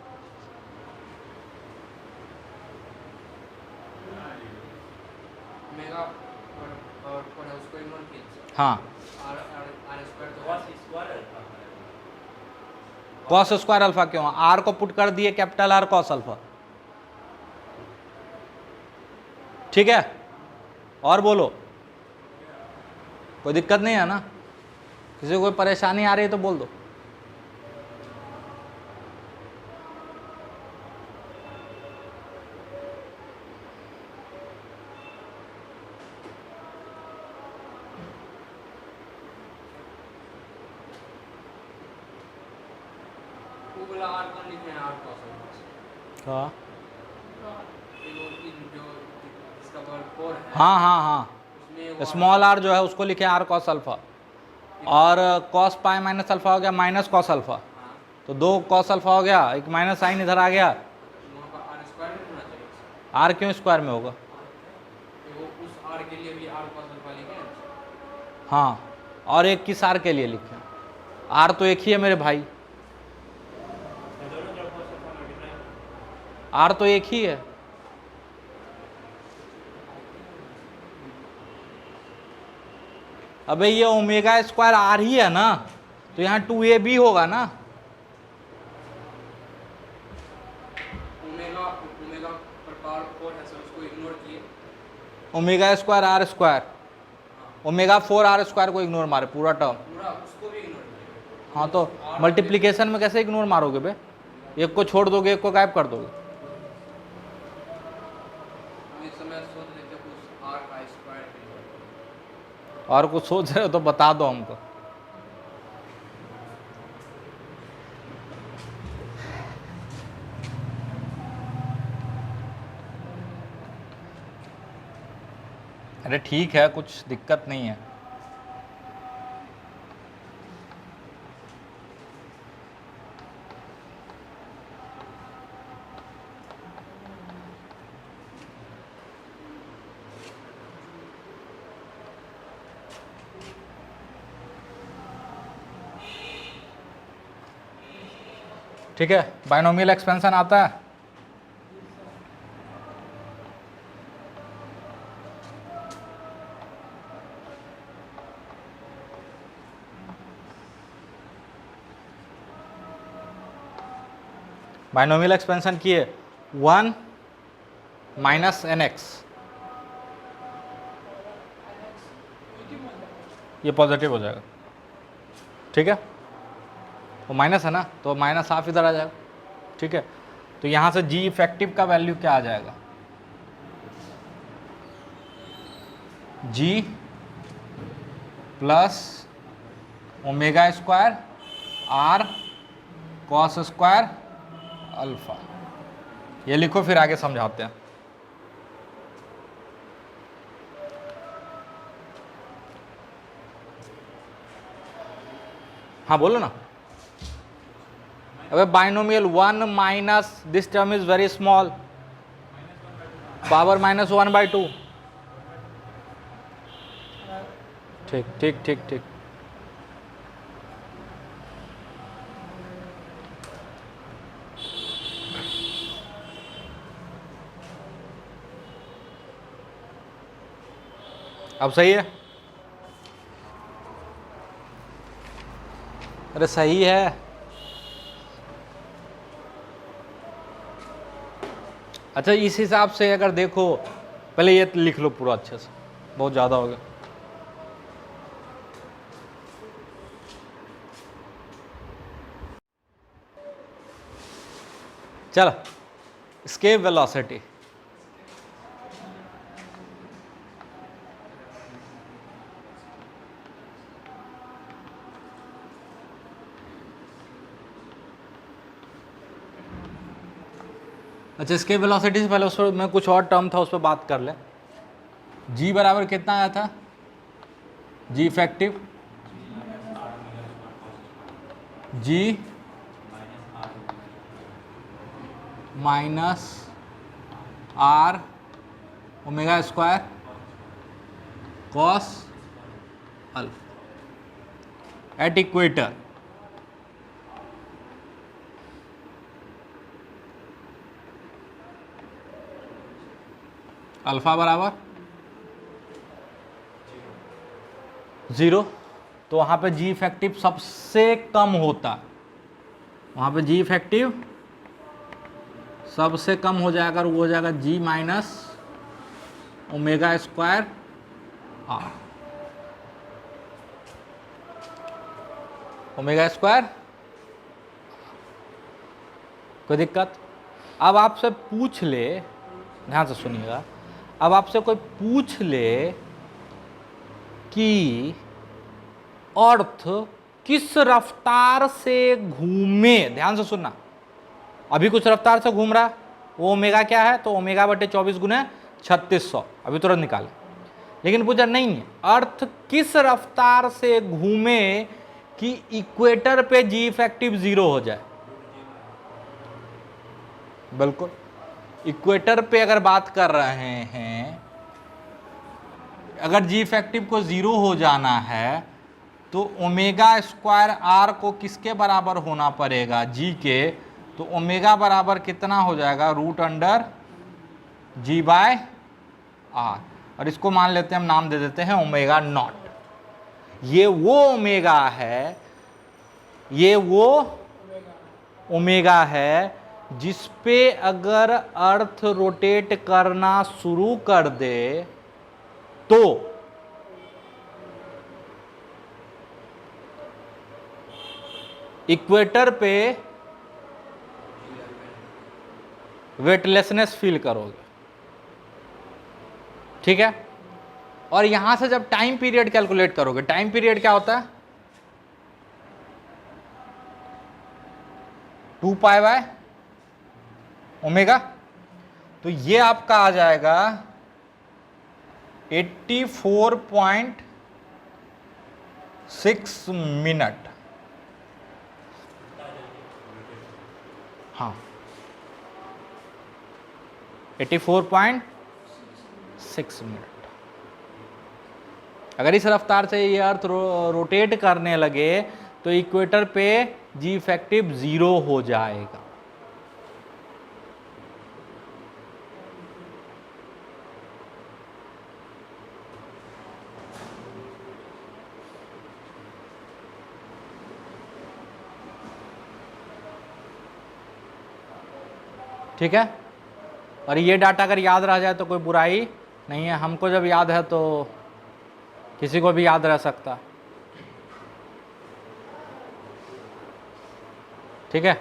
हाँ, कॉस स्क्वायर अल्फा क्यों? आर को पुट कर दिए कैपिटल आर कॉस अल्फा, ठीक है। और बोलो, कोई दिक्कत नहीं है ना? किसी को कोई परेशानी आ रही है तो बोल दो। हाँ हाँ हाँ हाँ, स्मॉल आर जो है उसको लिखे आर कॉस अल्फा, और कॉस पाई माइनस अल्फा हो गया माइनस कॉस अल्फा, तो 2 कॉस अल्फा हो गया, एक माइनस साइन इधर आ गया। आर क्यों स्क्वायर में होगा? हाँ, और एक किस आर के लिए लिखे? आर तो एक ही है मेरे भाई, आर तो एक ही है। अबे ये ओमेगा स्क्वायर आर ही है ना, तो यहाँ 2ab होगा ना। Omega square R square, omega 4 R square को इग्नोर मारे, पूरा टर्म। हाँ, तो मल्टीप्लीकेशन में कैसे इग्नोर मारोगे बे? एक को छोड़ दोगे, एक को गायब कर दोगे। और कुछ सोच रहे हो तो बता दो हमको। अरे ठीक है, कुछ दिक्कत नहीं है। ठीक है, बाइनोमियल एक्सपेंशन आता है। बाइनोमियल एक्सपेंशन किए 1 माइनस nx, ये पॉजिटिव हो जाएगा, ठीक है। वो माइनस है ना, तो माइनस हाफ इधर आ जाएगा, ठीक है। तो यहाँ से जी इफेक्टिव का वैल्यू क्या आ जाएगा? G plus omega square R cos square alpha. ये लिखो, फिर आगे समझाते हैं। हाँ बोलो ना। अबे binomial 1 minus this term is very small, power -1/2। ठीक ठीक ठीक ठीक। अब सही है? अरे सही है। अच्छा, इस हिसाब से अगर देखो, पहले ये लिख लो पूरा अच्छे से, बहुत ज़्यादा हो गया। चलो, escape velocity, अच्छा escape velocity से पहले उस पर मैं कुछ और टर्म था उस पर बात कर ले। g बराबर कितना आया था? g effective, g minus R omega square cos alpha at equator. Alpha बराबर 0, तो वहाँ पे जी इफेक्टिव सबसे कम होता, वहाँ पे जी इफेक्टिव सबसे कम हो जाएगा, और वो हो जाएगा G minus omega square R, omega square. कोई दिक्कत? अब आपसे पूछ ले, ध्यान से सुनिएगा, अब आपसे कोई पूछ ले कि अर्थ किस रफ्तार से घूमे, ध्यान से सुनना, अभी कुछ रफ्तार से घूम रहा, वो ओमेगा क्या है, तो ओमेगा बटे 24 गुने 3600, अभी तुरंत निकाले। लेकिन पूछा नहीं, अर्थ किस रफ्तार से घूमे कि इक्वेटर पे जी इफेक्टिव 0 हो जाए। बिल्कुल, इक्वेटर पे अगर बात कर रहे हैं, अगर जी इफेक्टिव को 0 हो जाना है तो ओमेगा स्क्वायर आर को किसके बराबर होना पड़ेगा, जी के, तो ओमेगा बराबर कितना हो जाएगा, root under G by R, और इसको मान लेते हैं हम, नाम दे देते हैं ओमेगा नॉट। ये वो ओमेगा है, ये वो ओमेगा है जिस पे अगर अर्थ रोटेट करना शुरू कर दे तो इक्वेटर पे वेटलेसनेस फील करोगे, ठीक है। और यहां से जब टाइम पीरियड कैलकुलेट करोगे, टाइम पीरियड क्या होता है, 2 पाई बाय ओमेगा, तो ये आपका आ जाएगा 84.6 मिनट। हाँ, 84.6 मिनट। अगर इस रफ्तार से ये अर्थ रोटेट करने लगे तो इक्वेटर पे जी इफेक्टिव 0 हो जाएगा। ठीक है, और ये डाटा अगर याद रह जाए तो कोई बुराई नहीं है, हमको जब याद है तो किसी को भी याद रह सकता, ठीक है।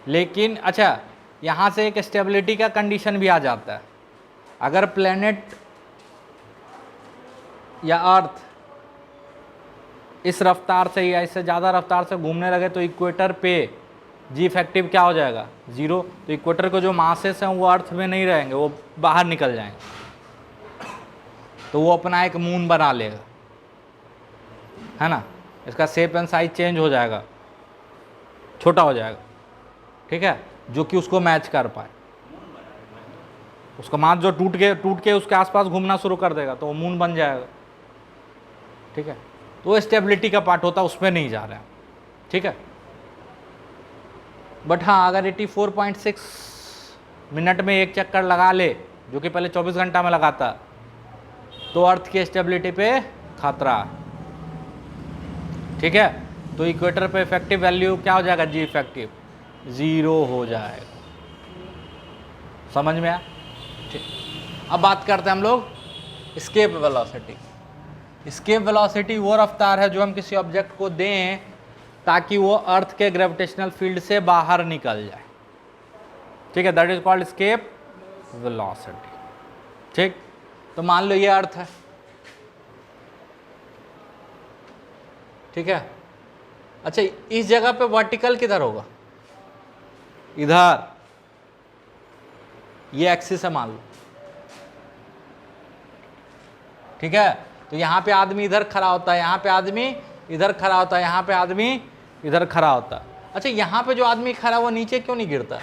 लेकिन अच्छा, यहाँ से एक स्टेबिलिटी का कंडीशन भी आ जाता है, अगर प्लेनेट या अर्थ इस रफ्तार से या इससे ज़्यादा रफ्तार से घूमने लगे तो इक्वेटर पे जी इफेक्टिव क्या हो जाएगा, 0, तो इक्वेटर को जो मासेस हैं वो अर्थ में नहीं रहेंगे, वो बाहर निकल जाएंगे, तो वो अपना एक मून बना लेगा, है ना, इसका शेप एंड साइज चेंज हो जाएगा, छोटा हो जाएगा, ठीक है, जो कि उसको मैच कर पाए, उसका मास जो टूट के उसके आसपास घूमना शुरू कर देगा तो वो मून बन जाएगा, ठीक है। तो वो स्टेबिलिटी का पार्ट होता है, उसमें नहीं जा रहे हैं, ठीक है। बट हाँ, अगर 84.6 मिनट में एक चक्कर लगा ले, जो कि पहले 24 घंटा में लगाता, तो अर्थ की स्टेबिलिटी पे खतरा। ठीक है, तो इक्वेटर पे इफेक्टिव वैल्यू क्या हो जाएगा, जी इफेक्टिव 0 हो जाएगा। समझ में आया? ठीक, अब बात करते हैं हम लोग एस्केप वेलोसिटी। एस्केप वेलोसिटी वो रफ्तार है जो हम किसी ऑब्जेक्ट को दें ताकि वो अर्थ के ग्रेविटेशनल फील्ड से बाहर निकल जाए। ठीक है, that is called escape velocity. ठीक, तो मान लो ये अर्थ है, ठीक है। अच्छा, इस जगह पे वर्टिकल किधर होगा, इधर, ये एक्सिस है मान लो, ठीक है। तो यहां पे आदमी इधर खड़ा होता है, यहां पे आदमी इधर खड़ा होता है, यहां पे आदमी इधर खड़ा होता है। अच्छा, यहां पे जो आदमी खड़ा है वो नीचे क्यों नहीं गिरता,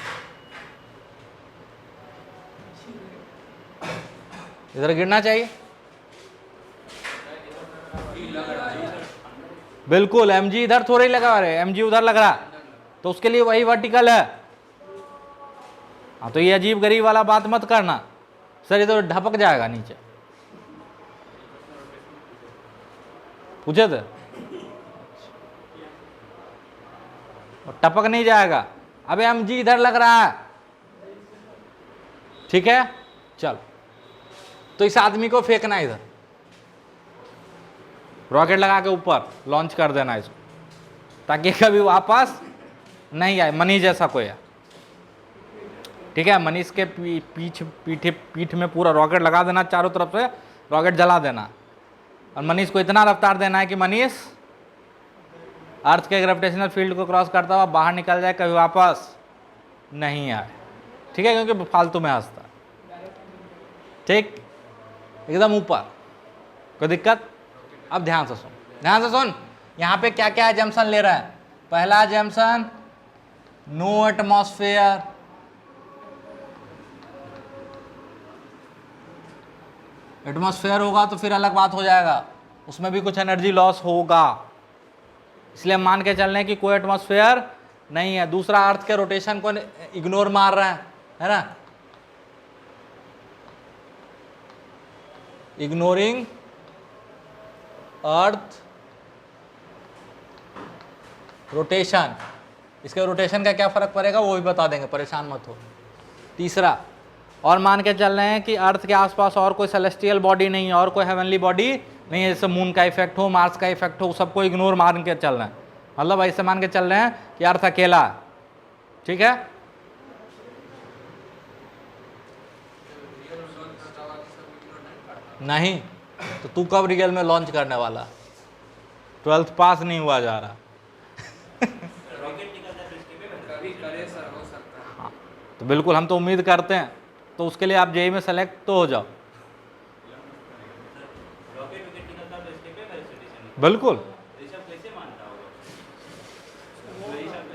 इधर गिरना चाहिए। बिल्कुल, एमजी इधर थोड़ा ही लगा रहे, एमजी उधर लग रहा, तो उसके लिए वही वर्टिकल है। हाँ, तो ये अजीब गरीब वाला बात मत करना, सर ये तो ढपक जाएगा नीचे, पूछे थे, टपक नहीं जाएगा। अबे एमजी इधर लग रहा है, ठीक है। चल, तो इस आदमी को फेंकना इधर, रॉकेट लगा के ऊपर लॉन्च कर देना इसको, ताकि कभी वापस नहीं आए, मनीष जैसा कोई है, ठीक है। मनीष के पीठ में पूरा रॉकेट लगा देना, चारों तरफ से रॉकेट जला देना, और मनीष को इतना रफ्तार देना है कि मनीष अर्थ के ग्रेविटेशनल फील्ड को क्रॉस करता हुआ बाहर निकल जाए, कभी वापस नहीं आए, ठीक है, क्योंकि फालतू में हंसता है। ठीक, एकदम ऊपर, कोई दिक्कत। अब ध्यान से सुन, ध्यान से सुन, यहां पे क्या क्या जम्पशन ले रहा है। पहला जम्पशन, नो एटमॉस्फेयर, एटमॉस्फेयर होगा तो फिर अलग बात हो जाएगा, उसमें भी कुछ एनर्जी लॉस होगा, इसलिए मान के चल रहे हैं कि कोई एटमॉस्फेयर नहीं है। दूसरा, अर्थ के रोटेशन को इग्नोर मार रहा है ना, इग्नोरिंग अर्थ रोटेशन। इसके रोटेशन का क्या फर्क पड़ेगा वो भी बता देंगे, परेशान मत हो। तीसरा, और मान के चल रहे हैं कि अर्थ के आसपास और कोई सेलेस्टियल बॉडी नहीं है, और कोई हेवनली बॉडी नहीं है, जैसे मून का इफेक्ट हो, मार्स का इफेक्ट हो, सबको इग्नोर मान के चल रहे हैं, मतलब ऐसे मान के चल रहे हैं कि अर्थ अकेला है, ठीक है। नहीं, तो तू कब रियल में लॉन्च करने वाला, 12th पास नहीं हुआ जा रहा। हाँ, तो बिल्कुल हम तो उम्मीद करते हैं, तो उसके लिए आप जेईई में सेलेक्ट तो हो जाओ। बिल्कुल,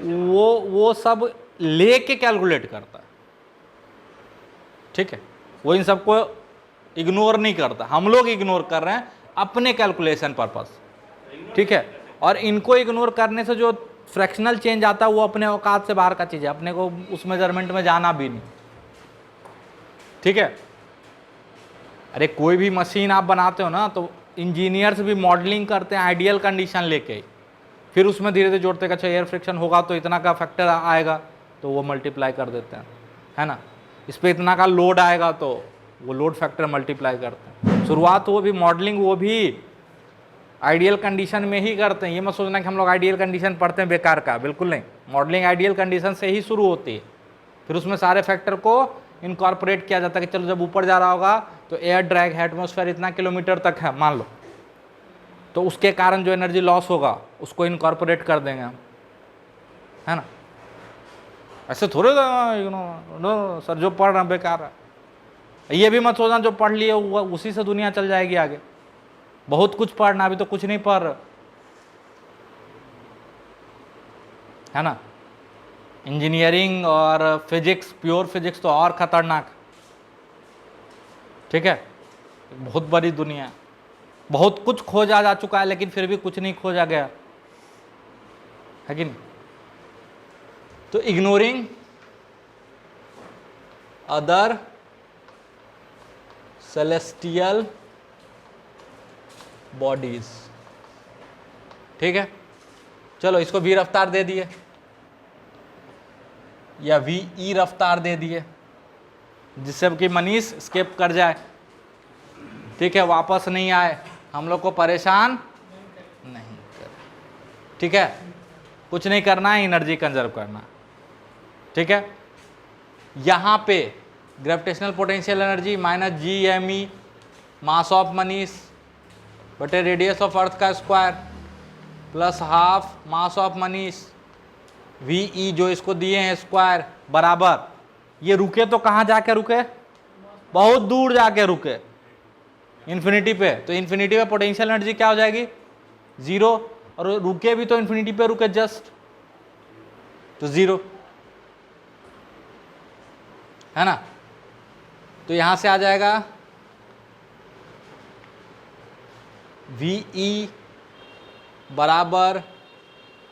वो सब लेके कैलकुलेट करता है, ठीक है, वो इन सबको इग्नोर नहीं करता, हम लोग इग्नोर कर रहे हैं अपने कैलकुलेशन पर्पस, ठीक है। और इनको इग्नोर करने से जो फ्रैक्शनल चेंज आता है वो अपने औकात से बाहर का चीज़ है, अपने को उस मेजरमेंट में जाना भी नहीं, ठीक है। अरे कोई भी मशीन आप बनाते हो ना, तो इंजीनियर्स भी मॉडलिंग करते हैं आइडियल कंडीशन लेके, फिर उसमें धीरे धीरे जोड़ते हैं, अच्छा एयर फ्रिक्शन होगा तो इतना का फैक्टर आएगा, तो वो मल्टीप्लाई कर देते हैं, है ना। इस पर इतना का लोड आएगा तो वो लोड फैक्टर मल्टीप्लाई करते हैं। शुरुआत वो भी मॉडलिंग, वो भी आइडियल कंडीशन में ही करते हैं। ये मत सोचना कि हम लोग आइडियल कंडीशन पढ़ते हैं बेकार का, बिल्कुल नहीं। मॉडलिंग आइडियल कंडीशन से ही शुरू होती है, फिर उसमें सारे फैक्टर को इनकॉर्पोरेट किया जाता है कि चलो जब ऊपर जा रहा होगा तो एयर ड्रैग है, एटमॉस्फेयर इतना किलोमीटर तक है मान लो, तो उसके कारण जो एनर्जी लॉस होगा उसको इनकॉर्पोरेट कर देंगे हम, है ना। ऐसे थोड़े नो सर जो पढ़ रहे हैं बेकार है। ये भी मत सोचना जो पढ़ लिए उसी से दुनिया चल जाएगी आगे, बहुत कुछ पढ़ना, अभी तो कुछ नहीं पढ़ रहे, है ना। इंजीनियरिंग और फिजिक्स, प्योर फिजिक्स तो और खतरनाक, ठीक है, बहुत बड़ी दुनिया, बहुत कुछ खोजा जा चुका है लेकिन फिर भी कुछ नहीं खोजा गया, है कि नहीं। तो इग्नोरिंग अदर सेलेस्टियल बॉडीज। ठीक है, चलो इसको v रफ्तार दे दिए या v e रफ्तार दे दिए, जिससे कि मनीष स्केप कर जाए। ठीक है, वापस नहीं आए, हम लोग को परेशान नहीं करे। ठीक है, कुछ नहीं करना है, एनर्जी कंजर्व करना। ठीक है, यहां पे gravitational potential energy minus GME mass of Manish बटे रेडियस ऑफ अर्थ का square plus half mass of Manish VE जो इसको दिए हैं स्क्वायर बराबर, ये रुके तो कहाँ जाके रुके, बहुत दूर जाके रुके, इन्फिनिटी पे। तो इन्फिनिटी पे पोटेंशियल एनर्जी क्या हो जाएगी, 0, और रुके भी तो इन्फिनिटी पे रुके जस्ट, तो 0 है ना। तो यहां से आ जाएगा VE बराबर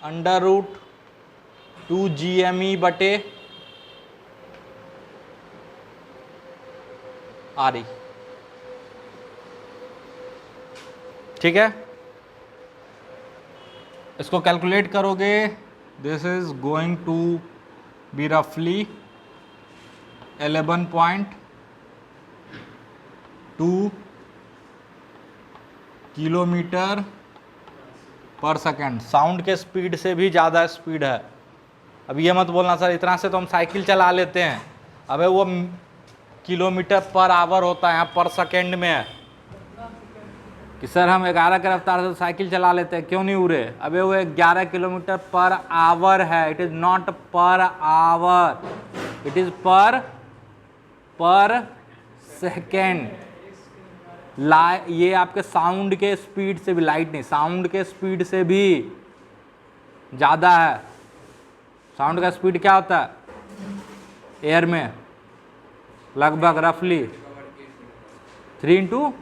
√2 GME बटे RE। ठीक है, इसको कैलकुलेट करोगे, this is going to be रफली 11.2 किलोमीटर पर सेकेंड। साउंड के स्पीड से भी ज़्यादा स्पीड है। अब ये मत बोलना सर इतना से तो हम साइकिल चला लेते हैं, अबे वो किलोमीटर पर आवर होता है, यहाँ पर सेकेंड में है कि सर हम 11 की रफ्तार से साइकिल चला लेते हैं, क्यों नहीं उड़े, अबे वो 11 किलोमीटर पर आवर है, it is not per hour, it is पर सेकेंड। ये आपके साउंड के स्पीड से भी, लाइट नहीं, साउंड के स्पीड से भी ज़्यादा है। साउंड का स्पीड क्या होता है एयर में, लगभग रफली 3 इंटू,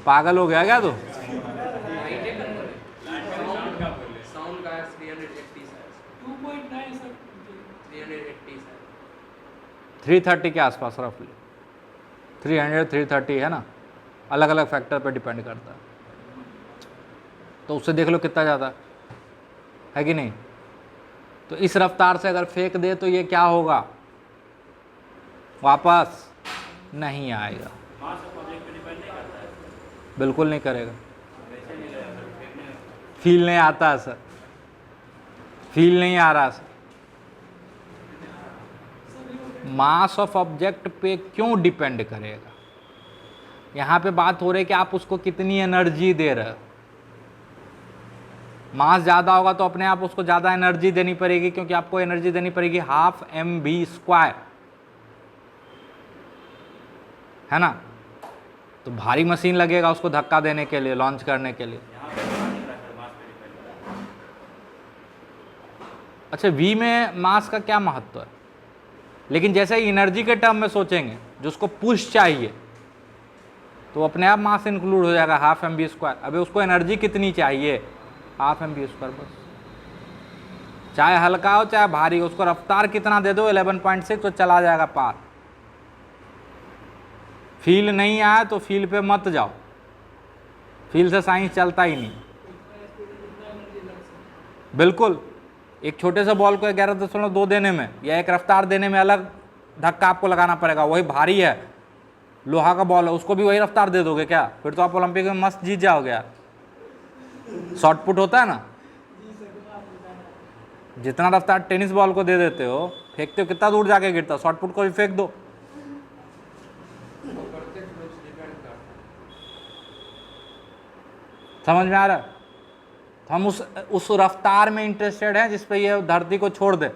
पागल हो गया क्या तू? साउंड का 330 के आसपास रफली, 330 है ना, अलग अलग फैक्टर पे डिपेंड करता है। तो उससे देख लो कितना ज़्यादा है कि नहीं। तो इस रफ्तार से अगर फेंक दे तो ये क्या होगा, वापस नहीं आएगा, बिल्कुल नहीं करेगा। फील नहीं आता सर, फील नहीं आ रहा सर। मास ऑफ ऑब्जेक्ट पे क्यों डिपेंड करेगा, यहाँ पे बात हो रही है कि आप उसको कितनी एनर्जी दे रहे हो। मास ज़्यादा होगा तो अपने आप उसको ज़्यादा एनर्जी देनी पड़ेगी, क्योंकि आपको एनर्जी देनी पड़ेगी 12 mv², है ना। तो भारी मशीन लगेगा उसको धक्का देने के लिए, लॉन्च करने के लिए। अच्छा, V में मास का क्या महत्व है, लेकिन जैसे ही एनर्जी के टर्म में सोचेंगे, जो उसको पुश चाहिए, तो अपने आप मास इंक्लूड हो जाएगा 12 mv²। अबे उसको एनर्जी कितनी चाहिए, 12 mv² बस, चाहे हल्का हो चाहे भारी हो, उसको रफ्तार कितना दे दो 11.6 तो चला जाएगा पार। फील नहीं आया तो फील पे मत जाओ, फील से साइंस चलता ही नहीं। बिल्कुल, एक छोटे से बॉल को 11.2 देने में या एक रफ्तार देने में अलग धक्का आपको लगाना पड़ेगा। वही भारी है, लोहा का बॉल है, उसको भी वही रफ्तार दे दोगे क्या, फिर तो आप ओलंपिक में मस्त जीत जाओगे यार। शॉर्ट पुट होता है ना, जितना रफ्तार टेनिस बॉल को दे देते हो, फेंकते हो कितना दूर जाके गिरता, शॉर्ट पुट को भी फेंक दो। समझ में आ रहा है। तो हम उस रफ्तार में इंटरेस्टेड हैं जिस पे ये धरती को छोड़ दे।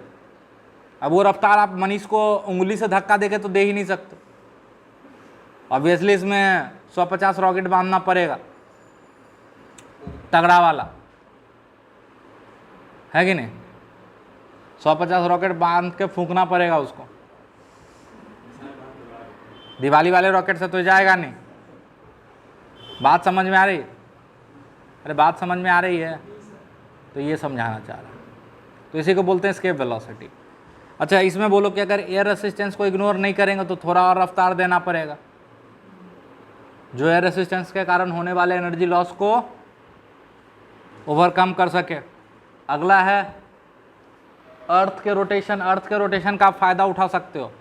अब वो रफ्तार आप मनीष को उंगली से धक्का देके तो दे ही नहीं सकते, ऑब्वियसली इसमें 150 रॉकेट बांधना पड़ेगा, तगड़ा वाला, है कि नहीं। 150 रॉकेट बांध के फूंकना पड़ेगा उसको। दिवाली वाले रॉकेट से तो जाएगा नहीं। बात समझ में आ रही, अरे बात समझ में आ रही है, तो ये समझाना चाह रहा है। तो इसी को बोलते हैं एस्केप वेलोसिटी। अच्छा, इसमें बोलो कि अगर एयर रेसिस्टेंस को इग्नोर नहीं करेंगे तो थोड़ा और रफ्तार देना पड़ेगा। जो एयर रेसिस्टेंस के कारण होने वाले एनर्जी लॉस को ओवरकम कर सके। अगला है अर्थ के रोटेशन। अर्थ के रोटेशन का आप फायदा उठा सकते हो,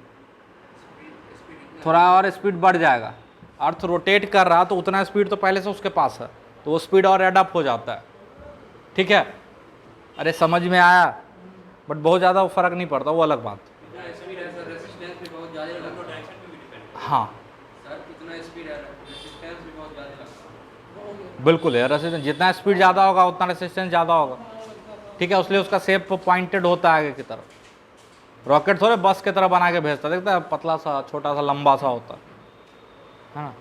थोड़ा और स्पीड बढ़ जाएगा। अर्थ रोटेट कर रहा तो उतना स्पीड तो पहले से उसके पास है, तो वो स्पीड और एडअप हो जाता है। ठीक है, अरे समझ में आया, बट बहुत ज़्यादा वो फर्क नहीं पड़ता, वो अलग बात। कितना स्पीड है सर, रेजिस्टेंस भी बहुत ज़्यादा लगता है। हाँ सर कितना स्पीड है, रेजिस्टेंस भी बहुत ज़्यादा लगता है। बिल्कुल है, रेसिस्टेंस जितना स्पीड ज़्यादा होगा उतना रेसिस्टेंस ज़्यादा होगा। ठीक है, इसलिए उसका शेप पॉइंटेड होता है आगे की तरफ। रॉकेट थोड़े बस की तरह बना के भेजता, देखता है पतला सा छोटा सा लंबा सा होता है ना।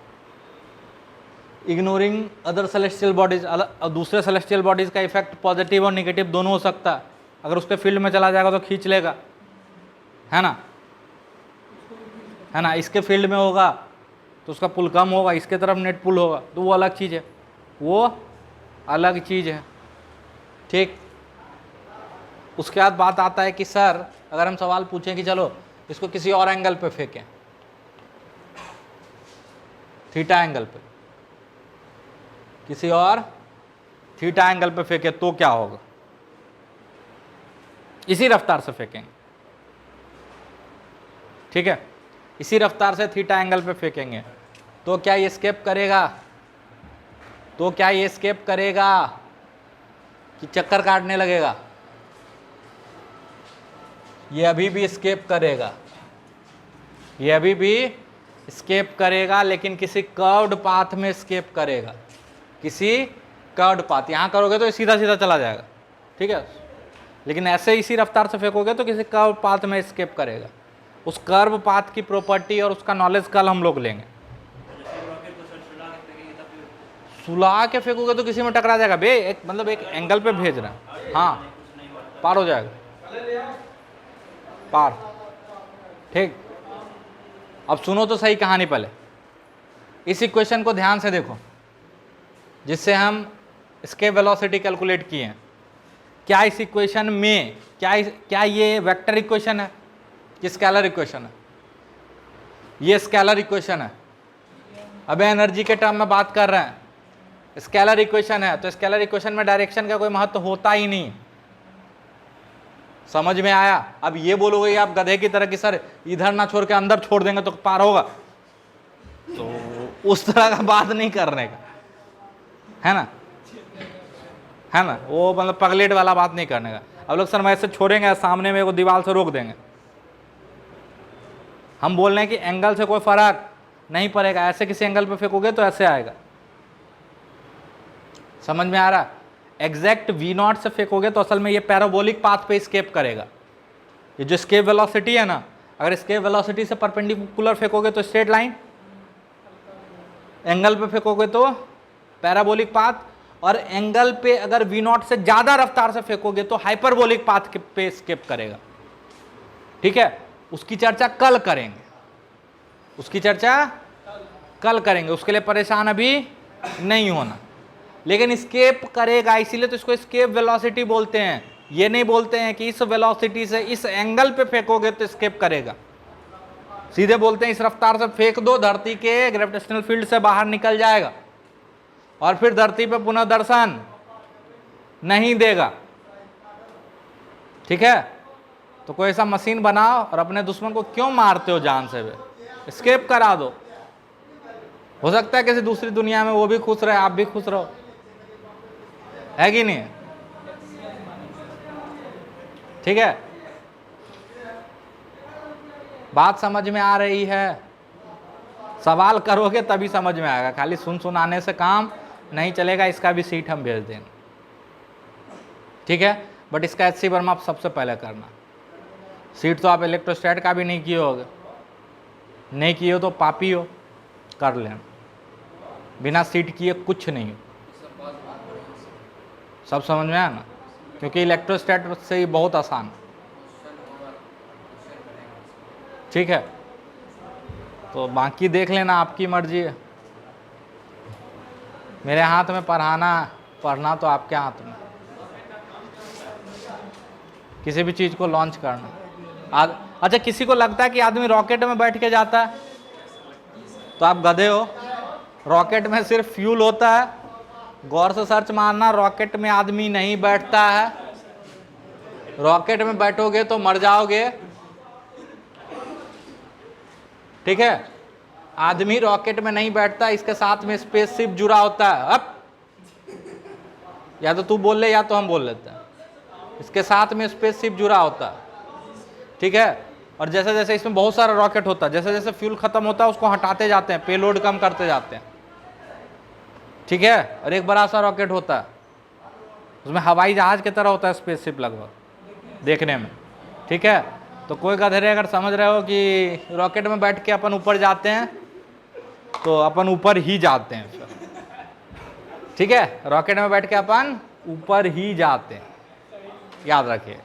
इग्नोरिंग अदर सेलेस्टियल बॉडीज, दूसरे सेलेस्टियल बॉडीज का इफेक्ट पॉजिटिव और निगेटिव दोनों हो सकता है। अगर उसके फील्ड में चला जाएगा तो खींच लेगा, है ना, है ना। इसके फील्ड में होगा तो उसका पुल कम होगा, इसके तरफ नेट पुल होगा, तो वो अलग चीज़ है, वो अलग चीज़ है। ठीक, उसके बाद बात आता है कि सर अगर हम सवाल पूछें कि चलो इसको किसी और एंगल पे फेंकें, थीटा एंगल पे, किसी और थीटा एंगल पे फेंके तो क्या होगा? इसी रफ्तार से फेंकेंगे, ठीक है, इसी रफ्तार से थीटा एंगल पे फेंकेंगे तो क्या ये एस्केप करेगा? तो क्या ये एस्केप करेगा कि चक्कर काटने लगेगा? ये अभी भी एस्केप करेगा, ये अभी भी एस्केप करेगा, लेकिन किसी कर्व्ड पाथ में एस्केप करेगा, किसी कर्व्ड पाथ। यहाँ करोगे तो ये सीधा सीधा चला जाएगा, ठीक है, लेकिन ऐसे इसी रफ्तार से फेंकोगे तो किसी कर्व पाथ में एस्केप करेगा। उस कर्व पाथ की प्रॉपर्टी और उसका नॉलेज कल हम लोग लेंगे। सुला के फेंकोगे तो किसी में टकरा जाएगा बे, एक मतलब एक एंगल पे भेज रहा है, हाँ पार हो जाएगा, पार। ठीक, अब सुनो तो सही कहानी पहले, इस इक्वेशन को ध्यान से देखो जिससे हम इसके वेलोसिटी कैलकुलेट किए हैं। क्या इस इक्वेशन में क्या ये वेक्टर इक्वेशन है कि स्केलर इक्वेशन है? ये स्केलर इक्वेशन है। अब एनर्जी के टर्म में बात कर रहे हैं, स्केलर इक्वेशन है, तो स्केलर इक्वेशन में डायरेक्शन का कोई महत्व होता ही नहीं। समझ में आया? अब ये बोलोगे आप गधे की तरह कि सर इधर ना छोड़ के अंदर छोड़ देंगे तो पार होगा, तो उस तरह का बात नहीं करने का, है ना, है ना, वो मतलब पगलेट वाला बात नहीं करने का। अब लोग सर मैं ऐसे छोड़ेंगे सामने में, वो दीवार से रोक देंगे। हम बोल रहे हैं कि एंगल से कोई फर्क नहीं पड़ेगा, ऐसे किसी एंगल पे फेंकोगे तो ऐसे आएगा। समझ में आ रहा? एग्जैक्ट V0 से फेंकोगे तो असल में ये पैराबोलिक पाथ पे स्केप करेगा। ये जो स्केप वेलोसिटी है ना, अगर स्केप वेलोसिटी से परपेंडिकुलर फेंकोगे तो स्ट्रेट लाइन, एंगल पे फेंकोगे तो पैराबोलिक पाथ, और एंगल पे अगर V0 से ज्यादा रफ्तार से फेंकोगे तो हाइपरबोलिक पाथ पे स्केप करेगा। ठीक है, उसकी चर्चा कल करेंगे, उसकी चर्चा कल करेंगे, उसके लिए परेशान अभी नहीं होना। लेकिन स्केप करेगा, इसीलिए तो इसको स्केप वेलोसिटी बोलते हैं। ये नहीं बोलते हैं कि इस वेलोसिटी से इस एंगल पे फेंकोगे तो स्केप करेगा, सीधे बोलते हैं इस रफ्तार से फेंक दो, धरती के ग्रेविटेशनल फील्ड से बाहर निकल जाएगा और फिर धरती पे पुनः दर्शन नहीं देगा। ठीक है, तो कोई ऐसा मशीन बनाओ और अपने दुश्मन को क्यों मारते हो जान से? स्केप करा दो, हो सकता है किसी दूसरी दुनिया में वो भी खुश रहे, आप भी खुश रहो, है कि नहीं? ठीक है, बात समझ में आ रही है? सवाल करोगे तभी समझ में आएगा, खाली सुनाने से काम नहीं चलेगा। इसका भी सीट हम भेज देंगे, ठीक है, बट इसका HC वर्मा आप सबसे पहले करना। सीट तो आप इलेक्ट्रोस्टैट का भी नहीं किए होगे, नहीं किए हो तो पापी हो, कर लेना। बिना सीट किए कुछ नहीं, सब समझ में आया ना? क्योंकि इलेक्ट्रोस्टैट से ही बहुत आसान। ठीक है, तो बाकी देख लेना, आपकी मर्जी है। मेरे हाथ में पढ़ना तो आपके हाथ में, किसी भी चीज़ को लॉन्च करना। अच्छा, किसी को लगता है कि आदमी रॉकेट में बैठ के जाता है तो आप गधे हो, रॉकेट में सिर्फ फ्यूल होता है। गौर से सर्च मारना, रॉकेट में आदमी नहीं बैठता है। रॉकेट में बैठोगे तो मर जाओगे, ठीक है। आदमी रॉकेट में नहीं बैठता, इसके साथ में स्पेसशिप जुड़ा होता है। अब या तो तू बोल ले या तो हम बोल लेते हैं, इसके साथ में स्पेसशिप जुड़ा होता है, ठीक है। और जैसे जैसे इसमें बहुत सारा रॉकेट होता है, जैसे जैसे फ्यूल खत्म होता है उसको हटाते जाते हैं, पेलोड कम करते जाते हैं, ठीक है। और एक बड़ा सा रॉकेट होता है, उसमें हवाई जहाज की तरह होता है स्पेसशिप लगभग देखने में, ठीक है। तो कोई गधेरे अगर समझ रहे हो कि रॉकेट में बैठ के अपन ऊपर जाते हैं, तो अपन ऊपर ही जाते हैं फिर, ठीक है। रॉकेट में बैठ के अपन ऊपर ही जाते हैं, याद रखिए।